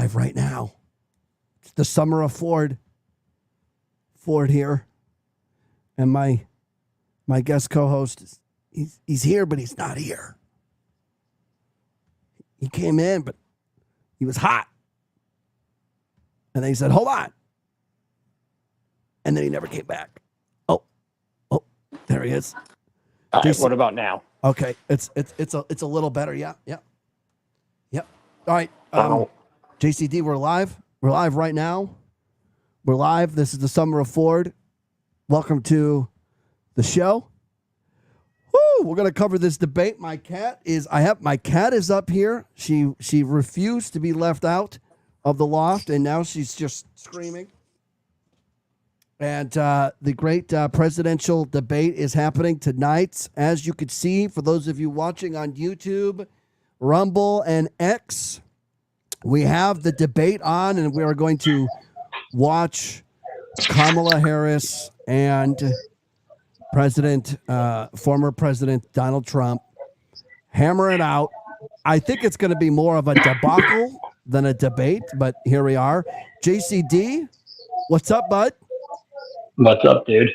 live right now. It's the summer of Ford. Ford here. And my guest co-host, he's here, but he's not here. He came in, but he was hot. And then he said, hold on. And then he never came back. Oh, there he is. All right, what about now? Okay, it's a little better. Yeah. All right, JCD, we're live. We're live right now. We're live. This is the Summer of Ford. Welcome to the show. Woo! We're gonna cover this debate. My cat is up here. She refused to be left out of the loft, and now she's just screaming. And the great presidential debate is happening tonight. As you could see, for those of you watching on YouTube, Rumble, and X, we have the debate on, and we are going to watch Kamala Harris and former President Donald Trump hammer it out. I think it's going to be more of a debacle than a debate, but here we are. JCD, what's up, bud? What's up, dude?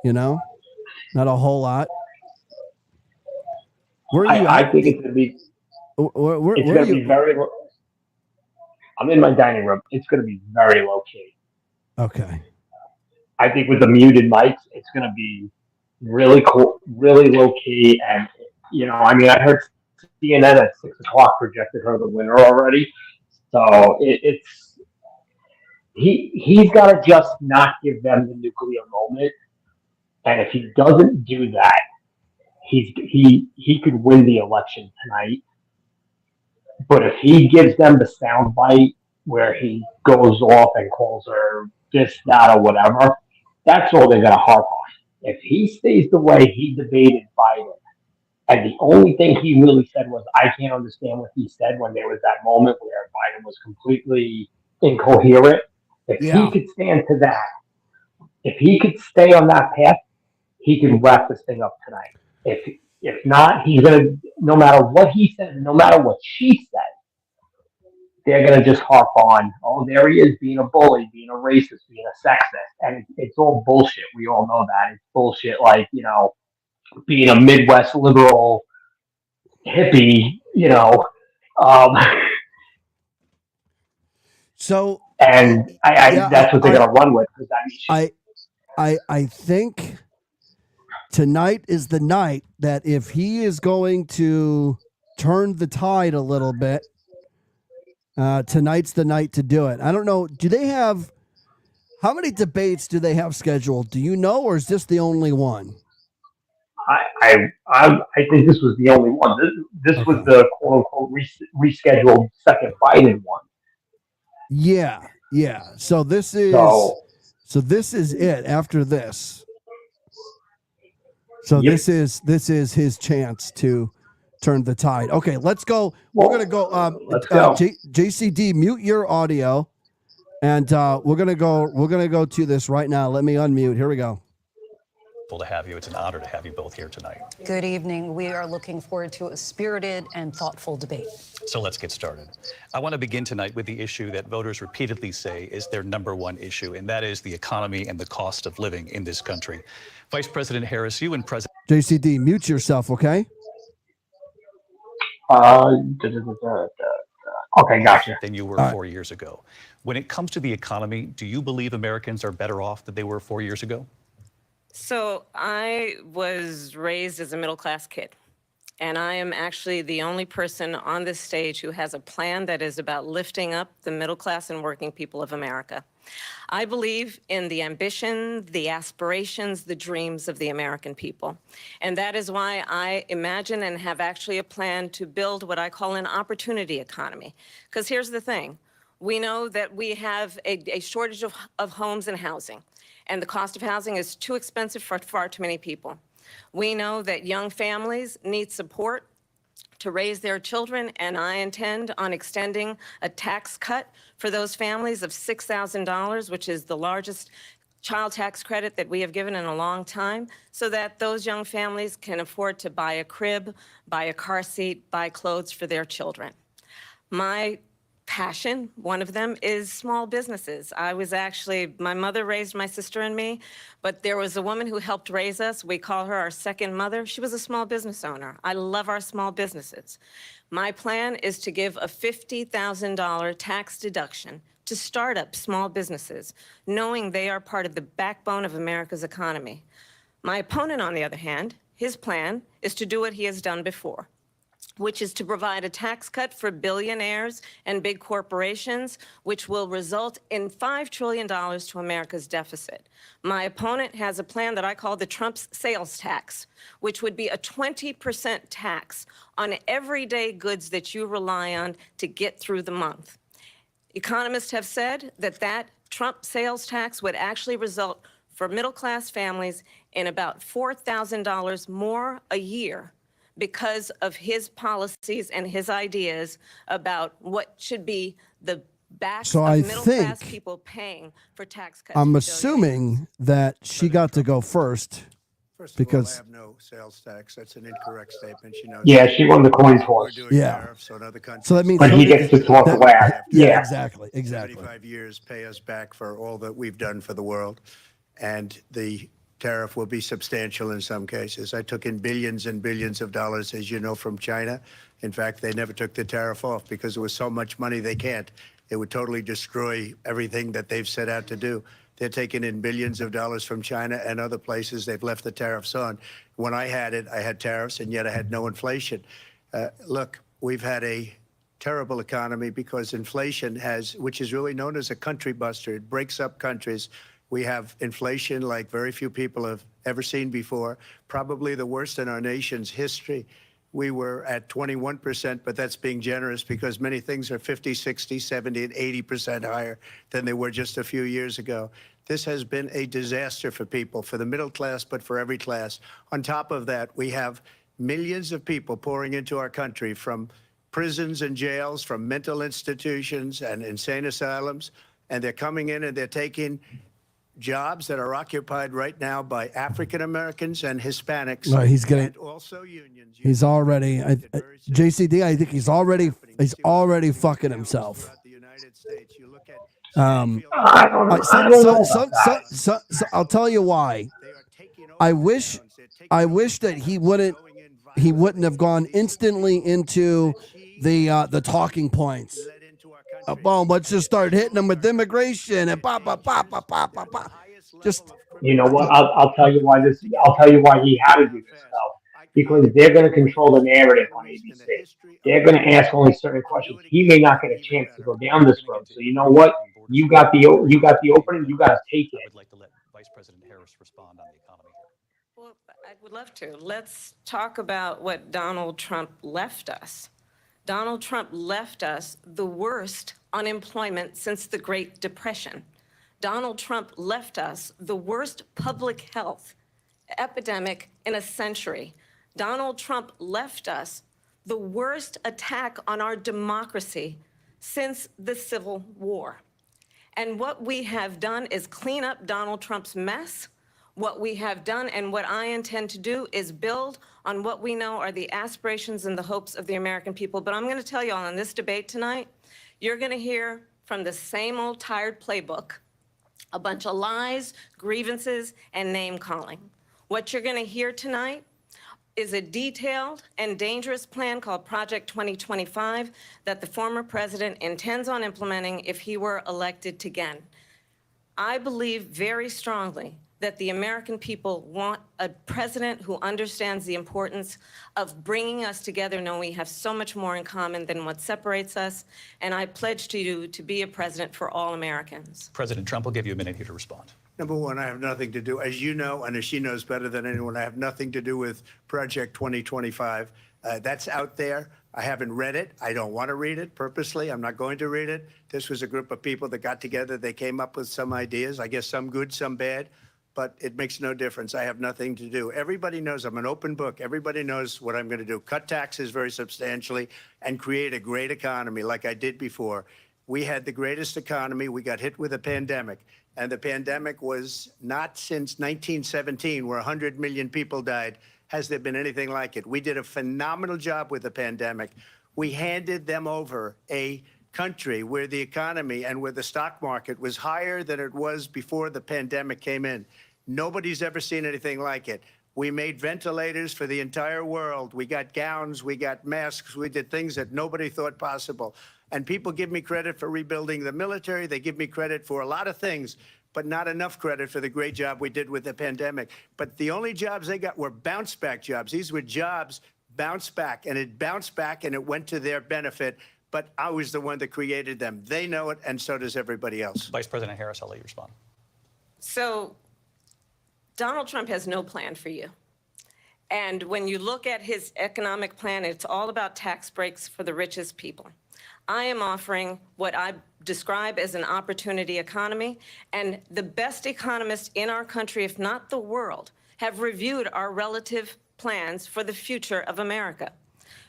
You know, not a whole lot. Where are you I think it's going to be. Where it's going to be very. I'm in my dining room. It's going to be very low key. Okay. I think with the muted mics, it's going to be really cool, really low key, and I heard CNN at 6:00 projected her the winner already, so he's got to just not give them the nuclear moment, and if he doesn't do that, he could win the election tonight. But if he gives them the soundbite where he goes off and calls her this, that, or whatever, that's all they're going to harp on. If he stays the way he debated Biden, and the only thing he really said was, I can't understand what he said when there was that moment where Biden was completely incoherent. If he could stand to that, if he could stay on that path, he can wrap this thing up tonight. If not, he's going to, no matter what he said, no matter what she said, they're going to just harp on, oh, there he is being a bully, being a racist, being a sexist. And it's all bullshit. We all know that. It's bullshit like, being a Midwest liberal hippie, So, and that's what they're going to run with. I think tonight is the night that if he is going to turn the tide a little bit, tonight's the night to do it. I don't know. How many debates do they have scheduled? Do you know, or is this the only one? I think this was the only one. This was the quote unquote rescheduled second Biden one. Yeah. So this is this is it after this. So this is his chance to turn the tide. Okay, let's go. We're gonna go. Let's go. JCD, mute your audio, and we're gonna go to this right now. Let me unmute. Here we go. To have you. It's an honor to have you both here tonight. Good evening. We are looking forward to a spirited and thoughtful debate. So let's get started. I want to begin tonight with the issue that voters repeatedly say is their number one issue, and that is the economy and the cost of living in this country. Vice President Harris, you and President JCD, mute yourself, okay? Okay, gotcha. Than you were 4 years ago. When it comes to the economy, do you believe Americans are better off than they were 4 years ago? So I was raised as a middle-class kid, and I am actually the only person on this stage who has a plan that is about lifting up the middle class and working people of America. I believe in the ambition, the aspirations, the dreams of the American people. And that is why I imagine and have actually a plan to build what I call an opportunity economy. Because here's the thing. We know that we have a shortage of homes and housing. And the cost of housing is too expensive for far too many people. We know that young families need support to raise their children, and I intend on extending a tax cut for those families of $6,000, which is the largest child tax credit that we have given in a long time, so that those young families can afford to buy a crib, buy a car seat, buy clothes for their children. My passion. One of them is small businesses. My mother raised my sister and me, but there was a woman who helped raise us. We call her our second mother. She was a small business owner. I love our small businesses. My plan is to give a $50,000 tax deduction to start up small businesses, knowing they are part of the backbone of America's economy. My opponent, on the other hand, his plan is to do what he has done before, which is to provide a tax cut for billionaires and big corporations, which will result in $5 trillion to America's deficit. My opponent has a plan that I call the Trump's sales tax, which would be a 20% tax on everyday goods that you rely on to get through the month. Economists have said that Trump sales tax would actually result for middle-class families in about $4,000 more a year because of his policies and his ideas about what should be the backs So of I middle-class think- people paying for tax cuts. I'm for assuming that she got to go first. First of Because- all, I have no sales tax. That's an incorrect statement. She knows. Yeah, she won the coin toss. We're doing Yeah. tariffs on other countries. So that means But he gets to talk that- last. Yeah, Yeah. exactly. 75 years pay us back for all that we've done for the world. And the tariff will be substantial in some cases. I took in billions and billions of dollars, as you know, from China. In fact, they never took the tariff off because there was so much money they can't. It would totally destroy everything that they've set out to do. They're taking in billions of dollars from China and other places. They've left the tariffs on. When I had it, I had tariffs, and yet I had no inflation. Look, we've had a terrible economy because inflation which is really known as a country buster. It breaks up countries. We have inflation like very few people have ever seen before, probably the worst in our nation's history. We were at 21%, but that's being generous because many things are 50, 60, 70, and 80% higher than they were just a few years ago. This has been a disaster for people, for the middle class, but for every class. On top of that, we have millions of people pouring into our country from prisons and jails, from mental institutions and insane asylums, and they're coming in and they're taking jobs that are occupied right now by African Americans and Hispanics. No, he's getting- and also unions. He's already, JCD, I think he's already fucking Now, himself. throughout the United States, you look at I don't know. So- I don't know so- about that. so I'll tell you why. they are taking over I wish- towns. They're taking I over wish that towns. he wouldn't Going in he violently. wouldn't have gone instantly into the talking points. Let into our country. Boom, let's just start hitting them with immigration and ba ba ba ba ba ba ba. Just You know what? I'll tell you why I'll tell you why he had to do this though. Because they're going to control the narrative on ABC. They're going to ask only certain questions. He may not get a chance to go down this road. So you know what? You got the opening. You got to take I it. would like to let Vice President Harris respond on the economy here. Well, I would love to. Let's talk about what Donald Trump left us. Donald Trump left us the worst unemployment since the Great Depression. Donald Trump left us the worst public health epidemic in a century. Donald Trump left us the worst attack on our democracy since the Civil War. And what we have done is clean up Donald Trump's mess. What we have done and what I intend to do is build on what we know are the aspirations and the hopes of the American people. But I'm going to tell you all in this debate tonight, you're going to hear from the same old tired playbook, a bunch of lies, grievances, and name calling. What you're going to hear tonight is a detailed and dangerous plan called Project 2025 that the former president intends on implementing if he were elected again. I believe very strongly that the American people want a president who understands the importance of bringing us together, knowing we have so much more in common than what separates us. And I pledge to you to be a president for all Americans. President Trump will give you a minute here to respond. Number one, I have nothing to do, as you know, and as she knows better than anyone, I have nothing to do with Project 2025. That's out there. I haven't read it. I don't want to read it purposely. I'm not going to read it. This was a group of people that got together. They came up with some ideas, I guess some good, some bad, but it makes no difference. I have nothing to do. Everybody knows I'm an open book. Everybody knows what I'm going to do. Cut taxes very substantially and create a great economy like I did before. We had the greatest economy. We got hit with a pandemic. And the pandemic was not since 1917, where 100 million people died, has there been anything like it. We did a phenomenal job with the pandemic. We handed them over a country where the economy and where the stock market was higher than it was before the pandemic came in. Nobody's ever seen anything like it. We made ventilators for the entire world. We got gowns, we got masks, we did things that nobody thought possible. And people give me credit for rebuilding the military. They give me credit for a lot of things, but not enough credit for the great job we did with the pandemic. But the only jobs they got were bounce back jobs. These were jobs bounced back, and it bounced back and it went to their benefit. But I was the one that created them. They know it, and so does everybody else. Vice President Harris, I'll let you respond. So Donald Trump has no plan for you. And when you look at his economic plan, it's all about tax breaks for the richest people. I am offering what I describe as an opportunity economy, and the best economists in our country, if not the world, have reviewed our relative plans for the future of America.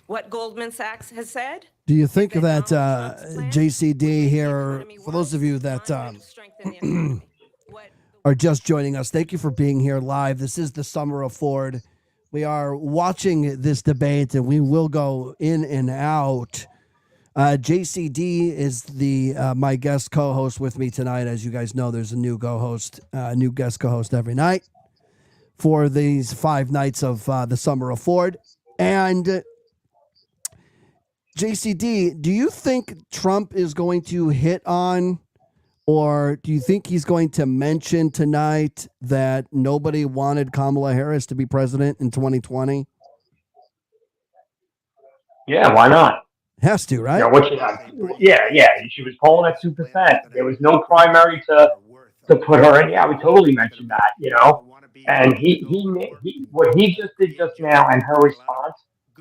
What Goldman Sachs has said? Do you think that JCD here, for those of you that are just joining us, thank you for being here live. This is the Summer of Ford. We are watching this debate, and we will go in and out. JCD is the my guest co-host with me tonight. As you guys know, there's a new guest co-host every night for these 5 nights of the Summer of Ford. And JCD, do you think Trump is going to hit on, or do you think he's going to mention tonight that nobody wanted Kamala Harris to be president in 2020? Yeah, why not? Has to, right? You know, what she had, yeah. She was polling at 2%. There was no primary to put her in. Yeah, we totally mentioned that, you know. And he what he just did just now, and her response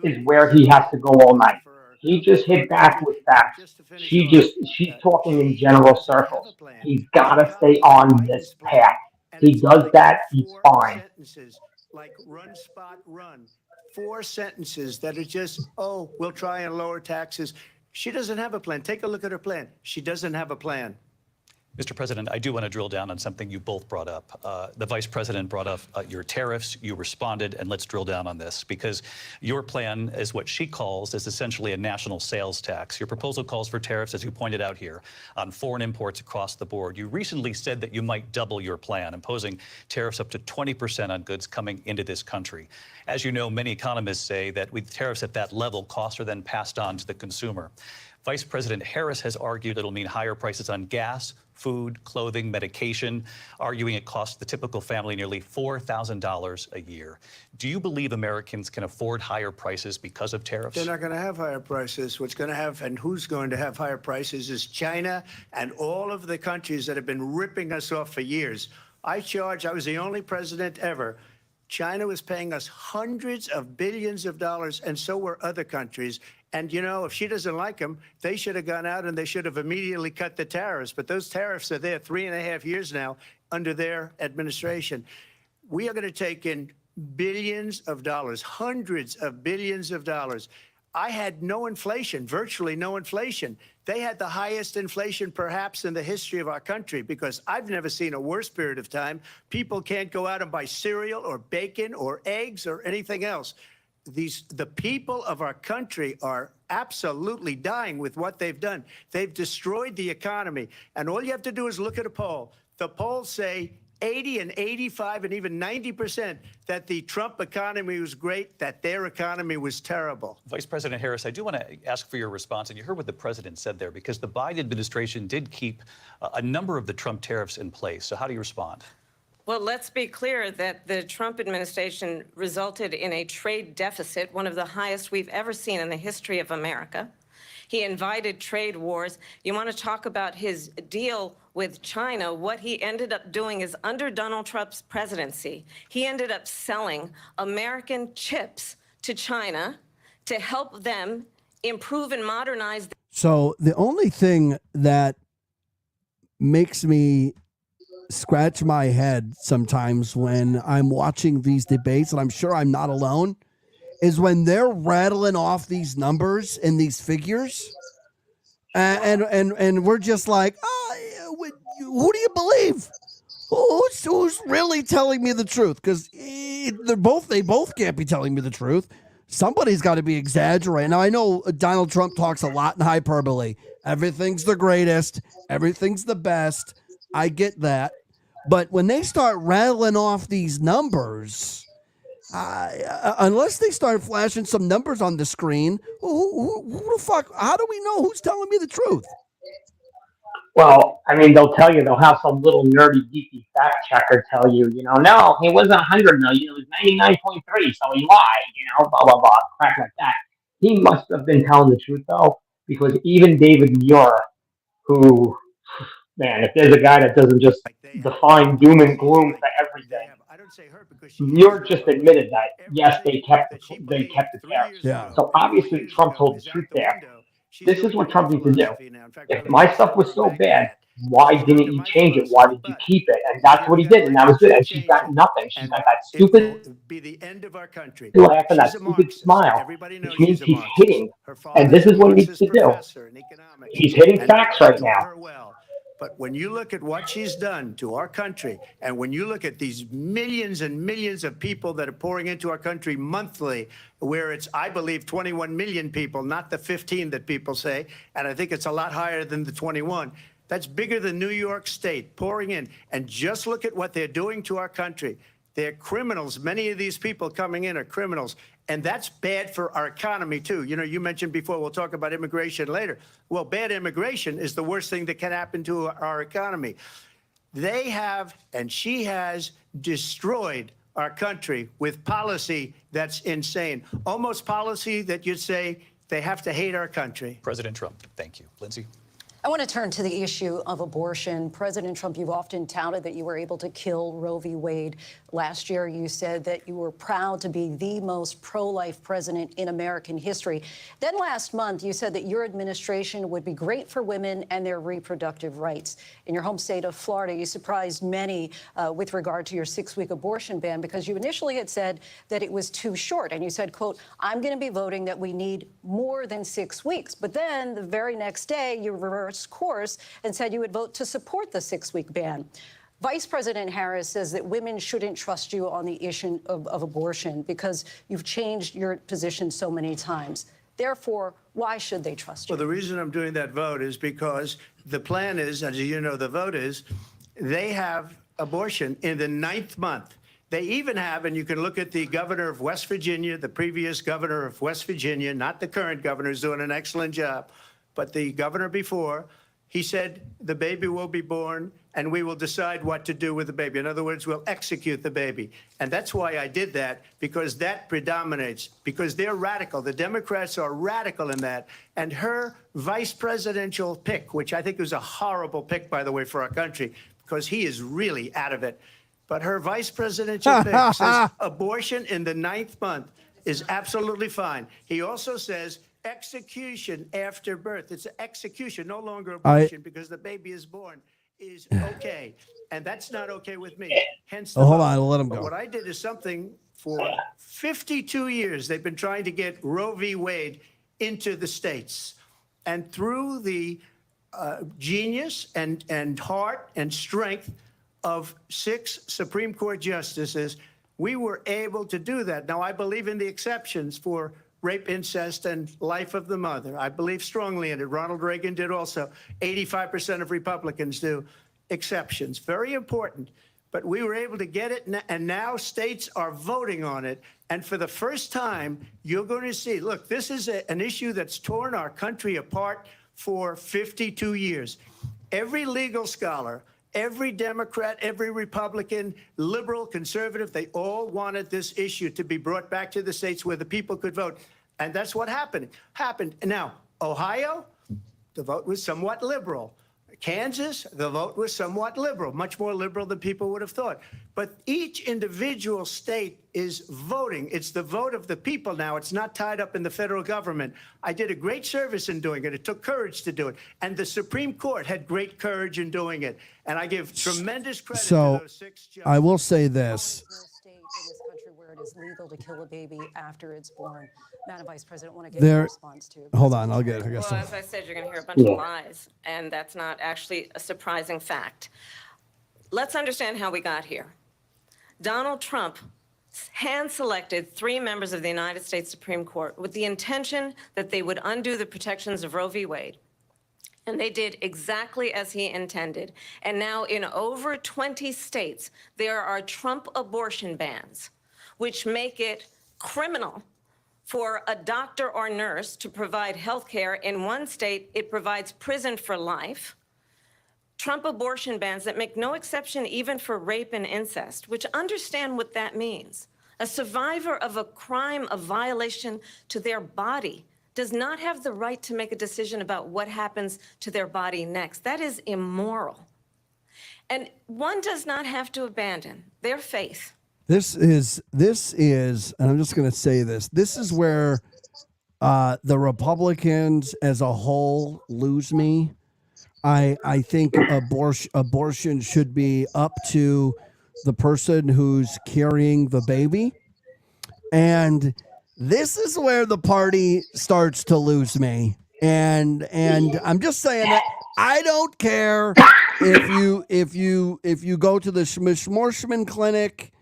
is where he has to go all night. He just hit back with facts. She's talking in general circles. He's got to stay on this path. He does that, he's fine. Like run, spot, run. 4 sentences that are just, oh, we'll try and lower taxes. She doesn't have a plan. Take a look at her plan. She doesn't have a plan. Mr. President, I do want to drill down on something you both brought up. The Vice President brought up your tariffs. You responded, and let's drill down on this, because your plan is what she calls is essentially a national sales tax. Your proposal calls for tariffs, as you pointed out here, on foreign imports across the board. You recently said that you might double your plan, imposing tariffs up to 20% on goods coming into this country. As you know, many economists say that with tariffs at that level, costs are then passed on to the consumer. Vice President Harris has argued it'll mean higher prices on gas, food, clothing, medication, arguing it costs the typical family nearly $4,000 a year. Do you believe Americans can afford higher prices because of tariffs? They're not going to have higher prices. What's going to have, and who's going to have higher prices, is China and all of the countries that have been ripping us off for years. I was the only president ever. China was paying us hundreds of billions of dollars, and so were other countries. And, you know, if she doesn't like them, they should have gone out and they should have immediately cut the tariffs. But those tariffs are there 3.5 years now under their administration. We are going to take in billions of dollars, hundreds of billions of dollars. I had no inflation, virtually no inflation. They had the highest inflation perhaps in the history of our country, because I've never seen a worse period of time. People can't go out and buy cereal or bacon or eggs or anything else. The people of our country are absolutely dying with what they've done. They've destroyed the economy. And all you have to do is look at a poll. The polls say 80 and 85 and even 90% that the Trump economy was great, that their economy was terrible. Vice President Harris, I do want to ask for your response, and you heard what the president said there, because the Biden administration did keep a number of the Trump tariffs in place. So how do you respond? Well, let's be clear that the Trump administration resulted in a trade deficit, one of the highest we've ever seen in the history of America. He invited trade wars. You want to talk about his deal with China? What he ended up doing is, under Donald Trump's presidency, he ended up selling American chips to China to help them improve and modernize. So the only thing that makes me scratch my head sometimes when I'm watching these debates, and I'm sure I'm not alone, is when they're rattling off these numbers and these figures, and we're just like, who do you believe? Who's really telling me the truth? Because they both can't be telling me the truth. Somebody's got to be exaggerating. Now, I know Donald Trump talks a lot in hyperbole. Everything's the greatest. Everything's the best. I get that. But when they start rattling off these numbers, unless they start flashing some numbers on the screen, who the fuck? How do we know who's telling me the truth? Well, I mean, they'll have some little nerdy, geeky fact checker tell you, no, it wasn't 100 million, it was 99.3, so he lied, blah, blah, blah, crap like that. He must have been telling the truth, though, because even David Muir, who, man, if there's a guy that doesn't just define doom and gloom for everything, Muir just admitted that, yes, they kept the tariffs. Yeah. So obviously Trump told the truth there. This is what Trump needs to do. If my stuff was so bad, why didn't you change it? Why did you keep it? And that's what he did, and that was good. And she's got nothing. She's got that stupid laugh and that stupid smile, which means he's hitting. And this is what he needs to do. He's hitting facts right now. But when you look at what she's done to our country, and when you look at these millions and millions of people that are pouring into our country monthly, where it's, I believe, 21 million people, not the 15 that people say, and I think it's a lot higher than the 21. That's bigger than New York State pouring in. And just look at what they're doing to our country. They're criminals. Many of these people coming in are criminals. And that's bad for our economy, too. You mentioned before, we'll talk about immigration later. Well, bad immigration is the worst thing that can happen to our economy. They have, and she has, destroyed our country with policy that's insane. Almost policy that you'd say they have to hate our country. President Trump, thank you. Lindsay? I want to turn to the issue of abortion. President Trump, you've often touted that you were able to kill Roe v. Wade. Last year, you said that you were proud to be the most pro-life president in American history. Then last month, you said that your administration would be great for women and their reproductive rights. In your home state of Florida, you surprised many with regard to your 6-week abortion ban because you initially had said that it was too short. And you said, quote, I'm going to be voting that we need more than 6 weeks. But then the very next day, you reversed course and said you would vote to support the 6-week ban. Vice President Harris says that women shouldn't trust you on the issue of abortion because you've changed your position so many times. Therefore, why should they trust you? Well, the reason I'm doing that vote is because the plan is, as you know, the vote is, they have abortion in the 9th month. They even have, and you can look at the governor of West Virginia, the previous governor of West Virginia, not the current governor, who's doing an excellent job, but the governor before, he said the baby will be born and we will decide what to do with the baby. In other words, we'll execute the baby. And that's why I did that, because that predominates, because they're radical. The Democrats are radical in that. And her vice presidential pick, which I think was a horrible pick, by the way, for our country, because he is really out of it. But her vice presidential pick says abortion in the 9th month is absolutely fine. He also says execution after birth. It's execution, no longer abortion, because the baby is born, is okay. And that's not okay with me. Hence the hold vote. on, I'll let him go. But what I did is something for 52 years. They've been trying to get Roe v. Wade into the states. And through the genius and heart and strength of 6 Supreme Court justices, we were able to do that. Now, I believe in the exceptions for rape, incest, and life of the mother. I believe strongly in it. Ronald Reagan did also. 85% of Republicans do. Exceptions. Very important. But we were able to get it, and now states are voting on it. And for the first time, you're going to see, look, this is an issue that's torn our country apart for 52 years. Every legal scholar, every Democrat, every Republican, liberal, conservative, they all wanted this issue to be brought back to the states where the people could vote. And that's what happened. Now, Ohio, the vote was somewhat liberal. Kansas, the vote was somewhat liberal, much more liberal than people would have thought. But each individual state is voting. It's the vote of the people now. It's not tied up in the federal government. I did a great service in doing it. It took courage to do it. And the Supreme Court had great courage in doing it. And I give tremendous credit to those 6 judges. I will say this. State in this country where it is legal to kill a baby after it's born. Madam Vice President, I want to get your response to. Hold on, I'll get it. I guess. Well, as I said, you're going to hear a bunch of lies, and that's not actually a surprising fact. Let's understand how we got here. Donald Trump hand-selected 3 members of the United States Supreme Court with the intention that they would undo the protections of Roe v. Wade. And they did exactly as he intended. And now in over 20 states, there are Trump abortion bans, which make it criminal for a doctor or nurse to provide health care. In one state, it provides prison for life. Trump abortion bans that make no exception even for rape and incest, which understand what that means. A survivor of a crime of violation to their body does not have the right to make a decision about what happens to their body next. That is immoral. And one does not have to abandon their faith. This is, and I'm just going to say this. This is where the Republicans as a whole lose me. I think abortion should be up to the person who's carrying the baby. And this is where the party starts to lose me. And I'm just saying that I don't care if you go to the Schmorshman clinic.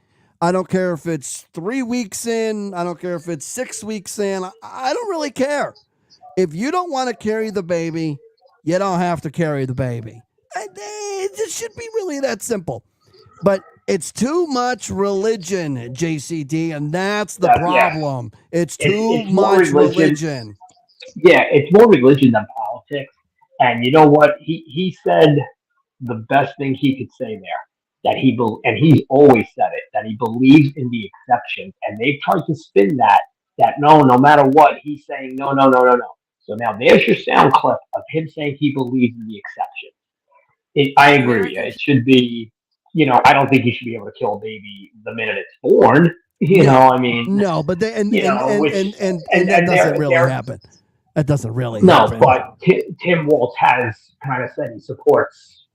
I don't care if it's 3 weeks in. I don't care if it's 6 weeks in. I don't really care. If you don't want to carry the baby, you don't have to carry the baby. It should be really that simple. But it's too much religion, JCD, and that's the problem. Yeah. It's too much religion. Yeah, it's more religion than politics. And you know what? He said the best thing he could say there. And he's always said it, that he believes in the exception. And they've tried to spin that no matter what, he's saying no. So now there's your sound clip of him saying he believes in the exception. I agree with you. It should be, I don't think you should be able to kill a baby the minute it's born. You know, I mean. No, but that doesn't really happen. That doesn't really happen. No, but Tim Walz has kind of said he supports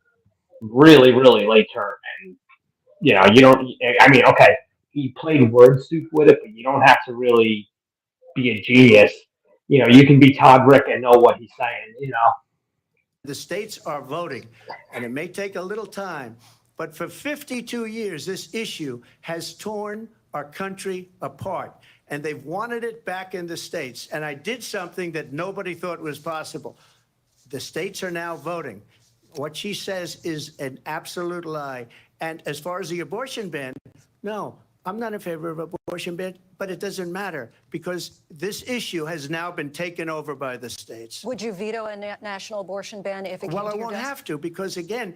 really, really late term. And, you don't, I mean, okay, he played word soup with it, but you don't have to really be a genius. You can be Todd Rick and know what he's saying, The states are voting, and it may take a little time, but for 52 years, this issue has torn our country apart, and they've wanted it back in the states. And I did something that nobody thought was possible. The states are now voting. What she says is an absolute lie. And as far as the abortion ban, no, I'm not in favor of abortion ban, but it doesn't matter because this issue has now been taken over by the states. Would you veto a national abortion ban if it came to your desk? Well, I won't have to because, again,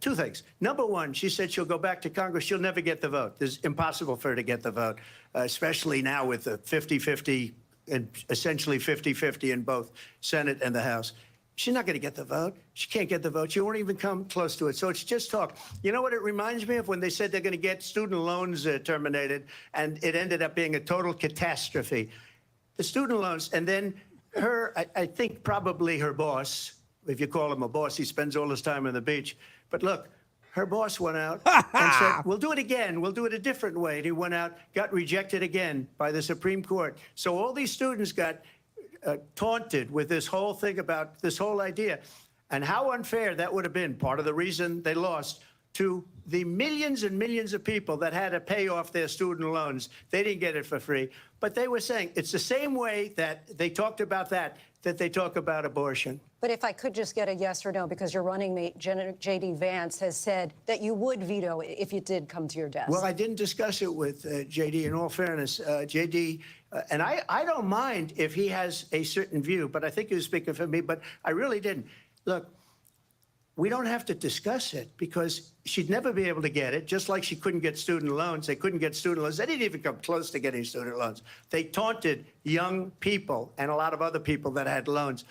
2 things. Number one, she said she'll go back to Congress. She'll never get the vote. It's impossible for her to get the vote, especially now with the 50-50 and essentially 50-50 in both Senate and the House. She's not going to get the vote. She can't get the vote. She won't even come close to it. So it's just talk. You know what it reminds me of? When they said they're going to get student loans terminated, and it ended up being a total catastrophe. The student loans, and then I think probably her boss, if you call him a boss, he spends all his time on the beach. But look, her boss went out and said, we'll do it again. We'll do it a different way. And he went out, got rejected again by the Supreme Court. So all these students got taunted with this whole thing about this whole idea, and how unfair that would have been. Part of the reason they lost to the millions and millions of people that had to pay off their student loans. They didn't get it for free, but they were saying it's the same way that they talked about that they talk about abortion. But if I could just get a yes or no, because your running mate, J.D. Vance, has said that you would veto it if it did come to your desk. Well, I didn't discuss it with J.D. In all fairness, J.D., and I don't mind if he has a certain view, but I think he was speaking for me, but I really didn't. Look, we don't have to discuss it because she'd never be able to get it, just like she couldn't get student loans. They couldn't get student loans. They didn't even come close to getting student loans. They taunted young people and a lot of other people that had loans.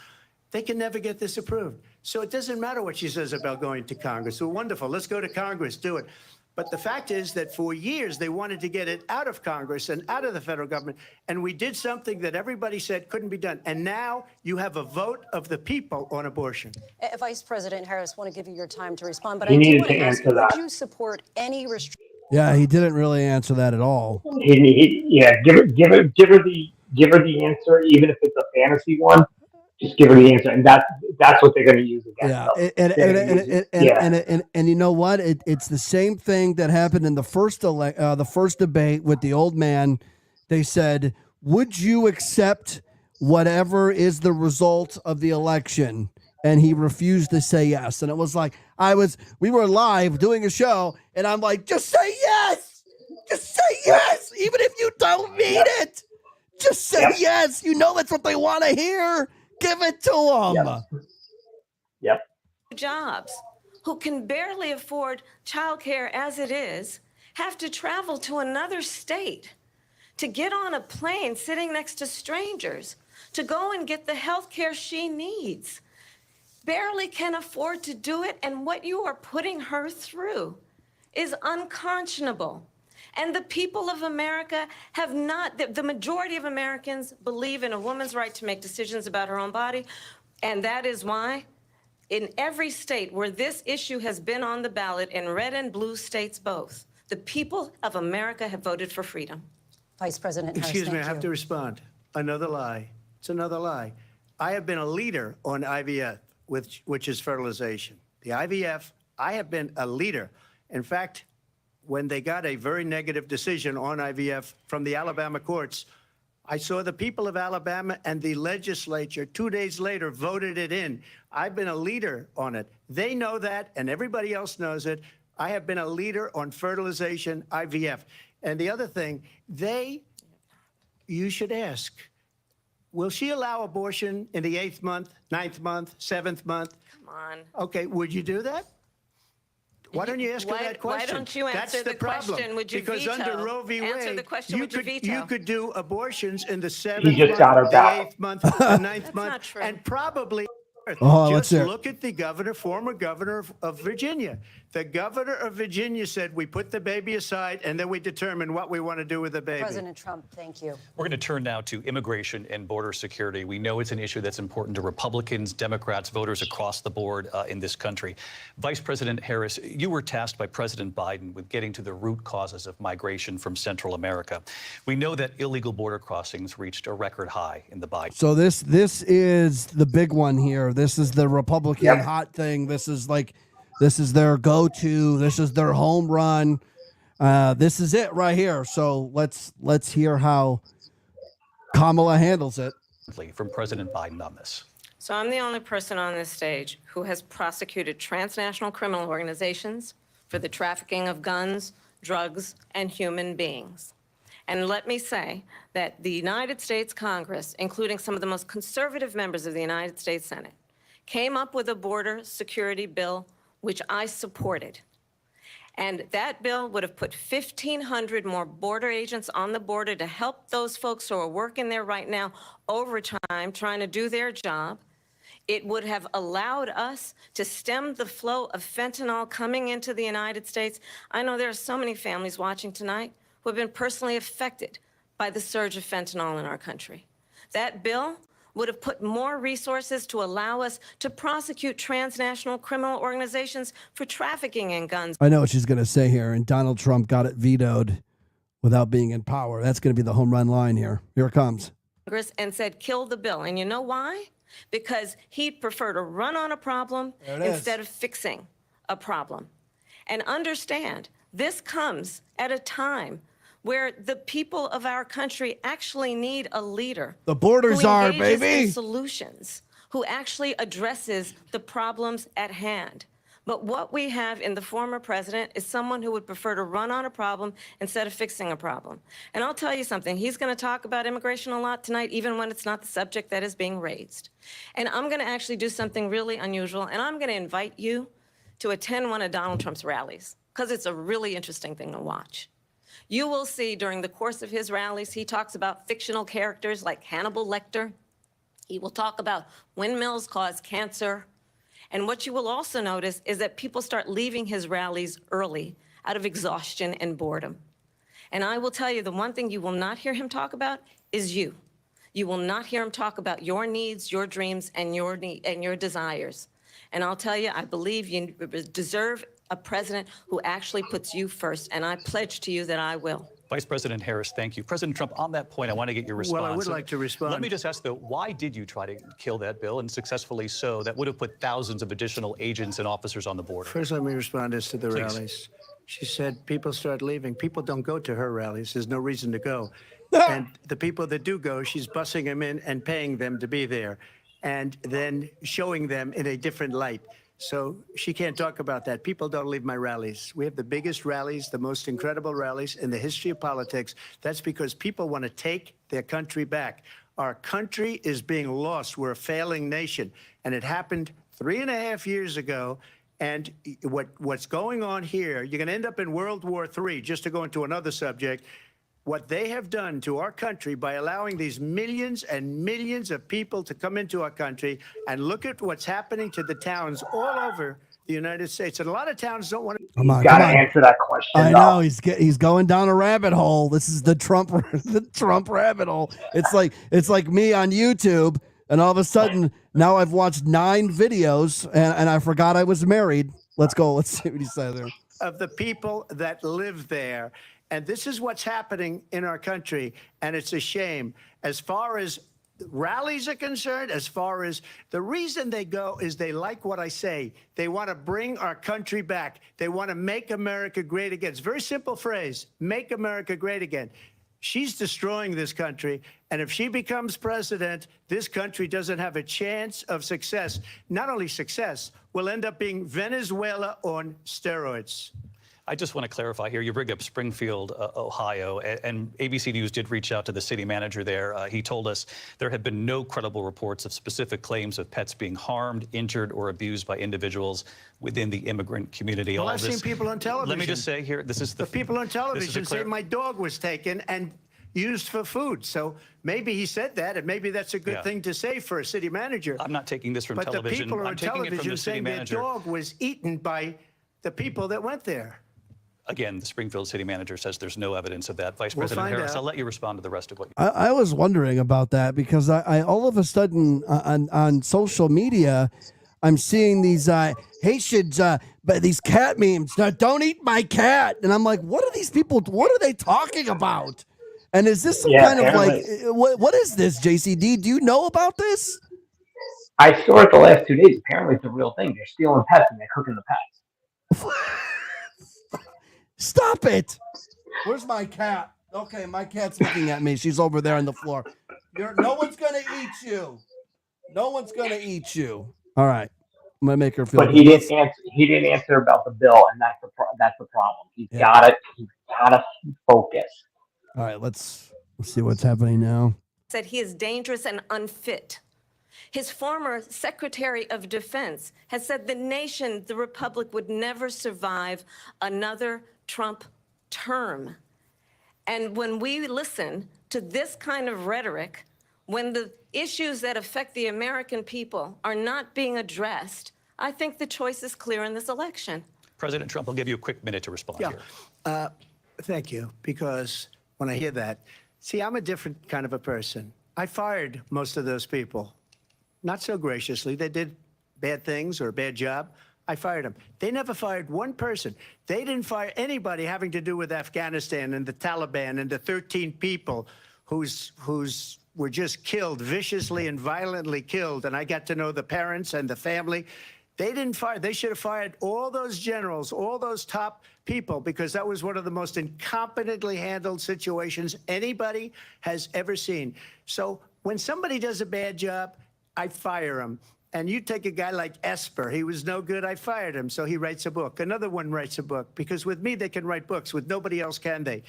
They can never get this approved. So it doesn't matter what she says about going to Congress. So wonderful. Let's go to Congress. Do it. But the fact is that for years, they wanted to get it out of Congress and out of the federal government. And we did something that everybody said couldn't be done. And now you have a vote of the people on abortion. Vice President Harris, I want to give you your time to respond, but He I do needed want to to ask you, answer that. would you support any restriction? Yeah, he didn't really answer that at all. Give her the answer, even if it's a fantasy one. Just give her the answer, and that's what they're going to use against Yeah, them. and you know what? It's the same thing that happened in the first debate with the old man. They said, "Would you accept whatever is the result of the election?" And he refused to say yes. And it was like we were live doing a show, and I'm like, "Just say yes, just say yes, even if you don't mean it. Just say yes. You know that's what they want to hear. Give it to them." Yep. Jobs, who can barely afford childcare as it is, have to travel to another state to get on a plane sitting next to strangers to go and get the health care she needs. Barely can afford to do it, and what you are putting her through is unconscionable. And the people of America have not, the majority of Americans believe in a woman's right to make decisions about her own body, and that is why in every state where this issue has been on the ballot, in red and blue states both, the people of America have voted for freedom. Vice President Harris, Excuse me, I thank have you. to respond. Another lie. It's another lie. I have been a leader on IVF, which is fertilization. The IVF, I have been a leader. In fact, when they got a very negative decision on IVF from the Alabama courts, I saw the people of Alabama and the legislature 2 days later voted it in. I've been a leader on it. They know that, and everybody else knows it. I have been a leader on fertilization, IVF. And the other thing, you should ask, will she allow abortion in the 8th month, 9th month, 7th month? Come on. Okay, would you do that? Why don't you ask her that question? Why don't you answer the question? Would you because veto? under Roe v. Wade, Answer the question, would you veto? you could do abortions in the 7th He just month, got her the back. 8th month, the 9th That's month, not true. and probably. Oh, let's Just hear it. look at the former governor of Virginia. The governor of Virginia said, we put the baby aside and then we determine what we want to do with the baby. President Trump, thank you. We're going to turn now to immigration and border security. We know it's an issue that's important to Republicans, Democrats, voters across the board in this country. Vice President Harris, you were tasked by President Biden with getting to the root causes of migration from Central America. We know that illegal border crossings reached a record high in the Biden. So this is the big one here. This is the Republican hot thing. This is their go-to. This is their home run. This is it right here. So let's hear how Kamala handles it. From President Biden on this. So I'm the only person on this stage who has prosecuted transnational criminal organizations for the trafficking of guns, drugs, and human beings. And let me say that the United States Congress, including some of the most conservative members of the United States Senate, came up with a border security bill, which I supported. And that bill would have put 1,500 more border agents on the border to help those folks who are working there right now overtime, trying to do their job. It would have allowed us to stem the flow of fentanyl coming into the United States. I know there are so many families watching tonight who have been personally affected by the surge of fentanyl in our country. That bill would have put more resources to allow us to prosecute transnational criminal organizations for trafficking in guns. I know what she's going to say here, and Donald Trump got it vetoed without being in power. That's going to be the home run line here. Here it comes. Congress and said, kill the bill. And you know why? Because he'd prefer to run on a problem instead of fixing a problem. And understand, this comes at a time where the people of our country actually need a leader. The borders who are, engages baby. in solutions, who actually addresses the problems at hand. But what we have in the former president is someone who would prefer to run on a problem instead of fixing a problem. And I'll tell you something, he's going to talk about immigration a lot tonight, even when it's not the subject that is being raised. And I'm going to actually do something really unusual, and I'm going to invite you to attend one of Donald Trump's rallies, because it's a really interesting thing to watch. You will see during the course of his rallies, he talks about fictional characters like Hannibal Lecter. He will talk about windmills cause cancer. And what you will also notice is that people start leaving his rallies early out of exhaustion and boredom. And I will tell you, the one thing you will not hear him talk about is you. You will not hear him talk about your needs, your dreams, and your desires. And I'll tell you, I believe you deserve a president who actually puts you first, and I pledge to you that I will. Vice President Harris, thank you. President Trump, on that point, I want to get your response. Well, I would like to respond. Let me just ask, though, why did you try to kill that bill, and successfully so? That would have put thousands of additional agents and officers on the border. First, let me respond as to the Please. rallies. She said people start leaving. People don't go to her rallies. There's no reason to go. And the people that do go, she's bussing them in and paying them to be there, and then showing them in a different light. So she can't talk about that. People don't leave my rallies. We have the biggest rallies, the most incredible rallies in the history of politics. That's because people want to take their country back. Our country is being lost. We're a failing nation. And it happened 3.5 years ago. And what's going on here, you're going to end up in World War III, just to go into another subject. What they have done to our country by allowing these millions and millions of people to come into our country, and look at what's happening to the towns all over the United States. And a lot of towns don't want to. Come on, Got to come on. answer that question. I though. know he's going down a rabbit hole. This is the Trump rabbit hole. It's like me on YouTube, and all of a sudden now I've watched 9 videos and I forgot I was married. Let's go. Let's see what he said there. Of the people that live there. And this is what's happening in our country, and it's a shame. As far as rallies are concerned, as far as the reason they go is they like what I say. They want to bring our country back. They want to make America great again. It's a very simple phrase, make America great again. She's destroying this country, and if she becomes president, this country doesn't have a chance of success. Not only success, we'll end up being Venezuela on steroids. I just want to clarify here. You bring up Springfield, Ohio, and ABC News did reach out to the city manager there. He told us there have been no credible reports of specific claims of pets being harmed, injured, or abused by individuals within the immigrant community. Well, All I've this, seen people on television. Let me just say here, this is the people on television say clear, my dog was taken and used for food. So maybe he said that, and maybe that's a good thing to say for a city manager. I'm not taking this from but television. the people I'm on taking it from television the city saying manager. their dog was eaten by the people that went there. Again, the Springfield city manager says there's no evidence of that. Vice We'll President find Harris, out. I'll let you respond to the rest of what you I was wondering about that because I all of a sudden on social media, I'm seeing these Haitians, but these cat memes. Now, don't eat my cat, and I'm like, what are these people? What are they talking about? And is this some kind of like what is this, JCD? Do you know about this? I saw it the last 2 days. Apparently, it's a real thing. They're stealing pets and they're cooking the pets. Stop it! Where's my cat? Okay, my cat's looking at me. She's over there on the floor. No one's gonna eat you. No one's gonna eat you. All right, I'm gonna make her feel. But he didn't answer. He didn't answer about the bill, and that's the problem. He's gotta focus. All right, let's see what's happening now. Said he is dangerous and unfit. His former Secretary of Defense has said the nation, the republic, would never survive another Trump term. And when we listen to this kind of rhetoric, when the issues that affect the American people are not being addressed, I think the choice is clear in this election. President Trump, I'll give you a quick minute to respond here. Thank you, because when I hear that, see, I'm a different kind of a person. I fired most of those people. Not so graciously. They did bad things or a bad job. I fired them. They never fired one person. They didn't fire anybody having to do with Afghanistan and the Taliban and the 13 people who's were just killed, viciously and violently killed. And I got to know the parents and the family. They didn't fire. They should have fired all those generals, all those top people, because that was one of the most incompetently handled situations anybody has ever seen. So when somebody does a bad job, I fire him. And you take a guy like Esper. He was no good. I fired him. So he writes a book. Another one writes a book. Because with me, they can write books. With nobody else can they.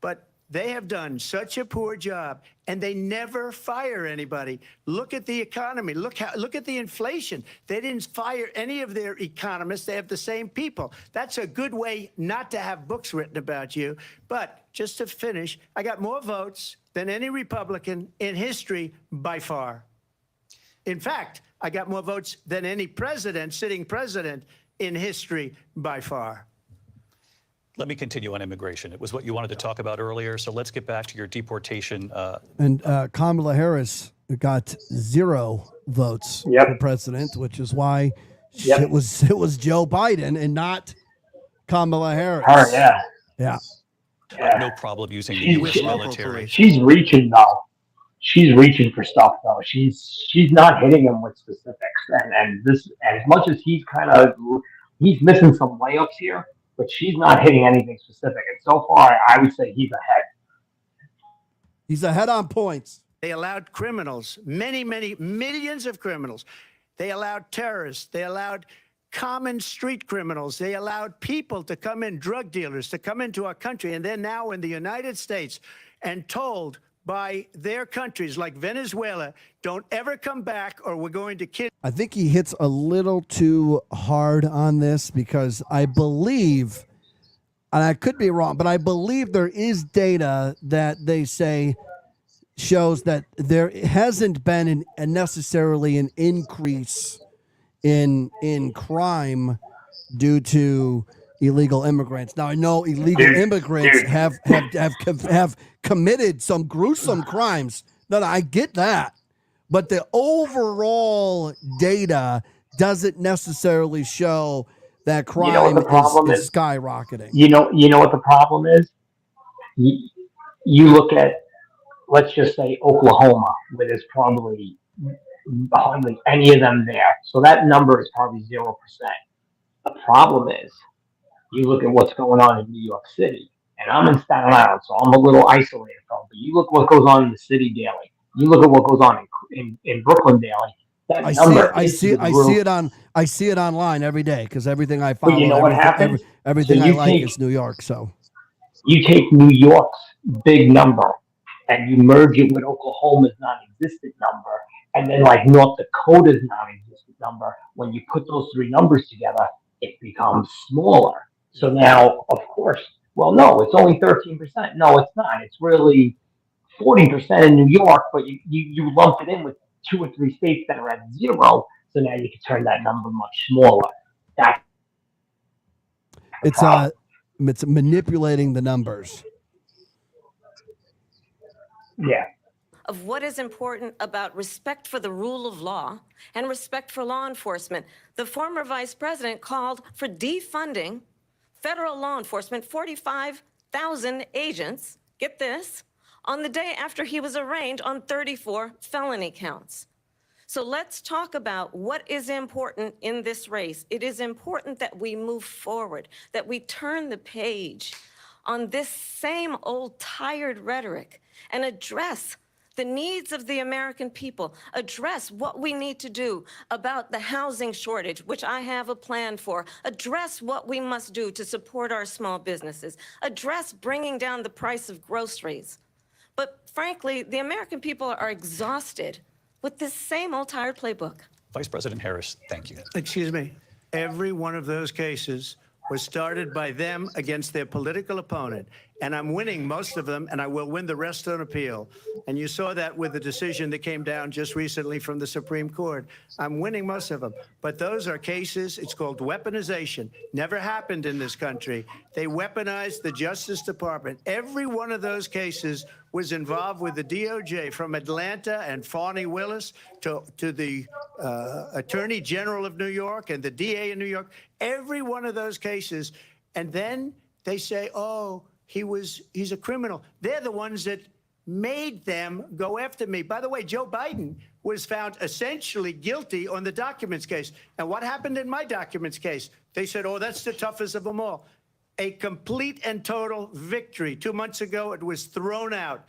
But they have done such a poor job, and they never fire anybody. Look at the economy. Look at the inflation. They didn't fire any of their economists. They have the same people. That's a good way not to have books written about you. But just to finish, I got more votes than any Republican in history by far. In fact, I got more votes than any president, sitting president in history by far. Let me continue on immigration. It was what you wanted to talk about earlier, so let's get back to your deportation. And Kamala Harris got 0 votes for president, which is why it was Joe Biden and not Kamala Harris. Yeah. no problem using the She's- U.S. she- military. She's reaching though. She's reaching for stuff though. She's not hitting him with specifics. And this, as much as he's missing some layups here, but she's not hitting anything specific. And so far, I would say he's ahead. He's ahead on points. They allowed criminals, many, many millions of criminals. They allowed terrorists. They allowed common street criminals. They allowed people to come in, drug dealers to come into our country. And they're now in the United States and told by their countries like Venezuela, don't ever come back or we're going to kill. I think he hits a little too hard on this because I believe, and I could be wrong, but I believe there is data that they say shows that there hasn't been necessarily an increase in crime due to illegal immigrants. Now I know illegal immigrants have committed some gruesome crimes. No, I get that, but the overall data doesn't necessarily show that crime is skyrocketing. You know what the problem is? You look at, let's just say Oklahoma, where there's probably hardly any of them there. So that number is probably 0%. The problem is, you look at what's going on in New York City, and I'm in Staten Island, so I'm a little isolated from it. But you look what goes on in the city daily. You look at what goes on in Brooklyn daily. That number I see it online every day because everything I follow, you know what happens? everything So I you like take- is New York. So You take New York's big number and you merge it with Oklahoma's non-existent number, and then like North Dakota's non-existent number. When you put those three numbers together, it becomes smaller. So now, of course, well, no, it's only 13%. No, it's not. It's really 40% in New York, but you lump it in with 2 or 3 states that are at 0. So now you can turn that number much smaller. it's manipulating the numbers. Yeah. Of what is important about respect for the rule of law and respect for law enforcement. The former vice president called for defunding federal law enforcement, 45,000 agents, get this, on the day after he was arraigned on 34 felony counts. So let's talk about what is important in this race. It is important that we move forward, that we turn the page on this same old tired rhetoric and address the needs of the American people, address what we need to do about the housing shortage, which I have a plan for, address what we must do to support our small businesses, address bringing down the price of groceries. But frankly, the American people are exhausted with this same old tired playbook. Vice President Harris, thank you. Excuse me. Every one of those cases was started by them against their political opponent. And I'm winning most of them, and I will win the rest on appeal. And you saw that with the decision that came down just recently from the Supreme Court. I'm winning most of them. But those are cases, it's called weaponization. Never happened in this country. They weaponized the Justice Department. Every one of those cases was involved with the DOJ, from Atlanta and Fani Willis to the Attorney General of New York and the DA in New York. Every one of those cases. And then they say, oh, he's a criminal. They're the ones that made them go after me. By the way, Joe Biden was found essentially guilty on the documents case. And what happened in my documents case? They said, oh, that's the toughest of them all. A complete and total victory. 2 months ago, it was thrown out.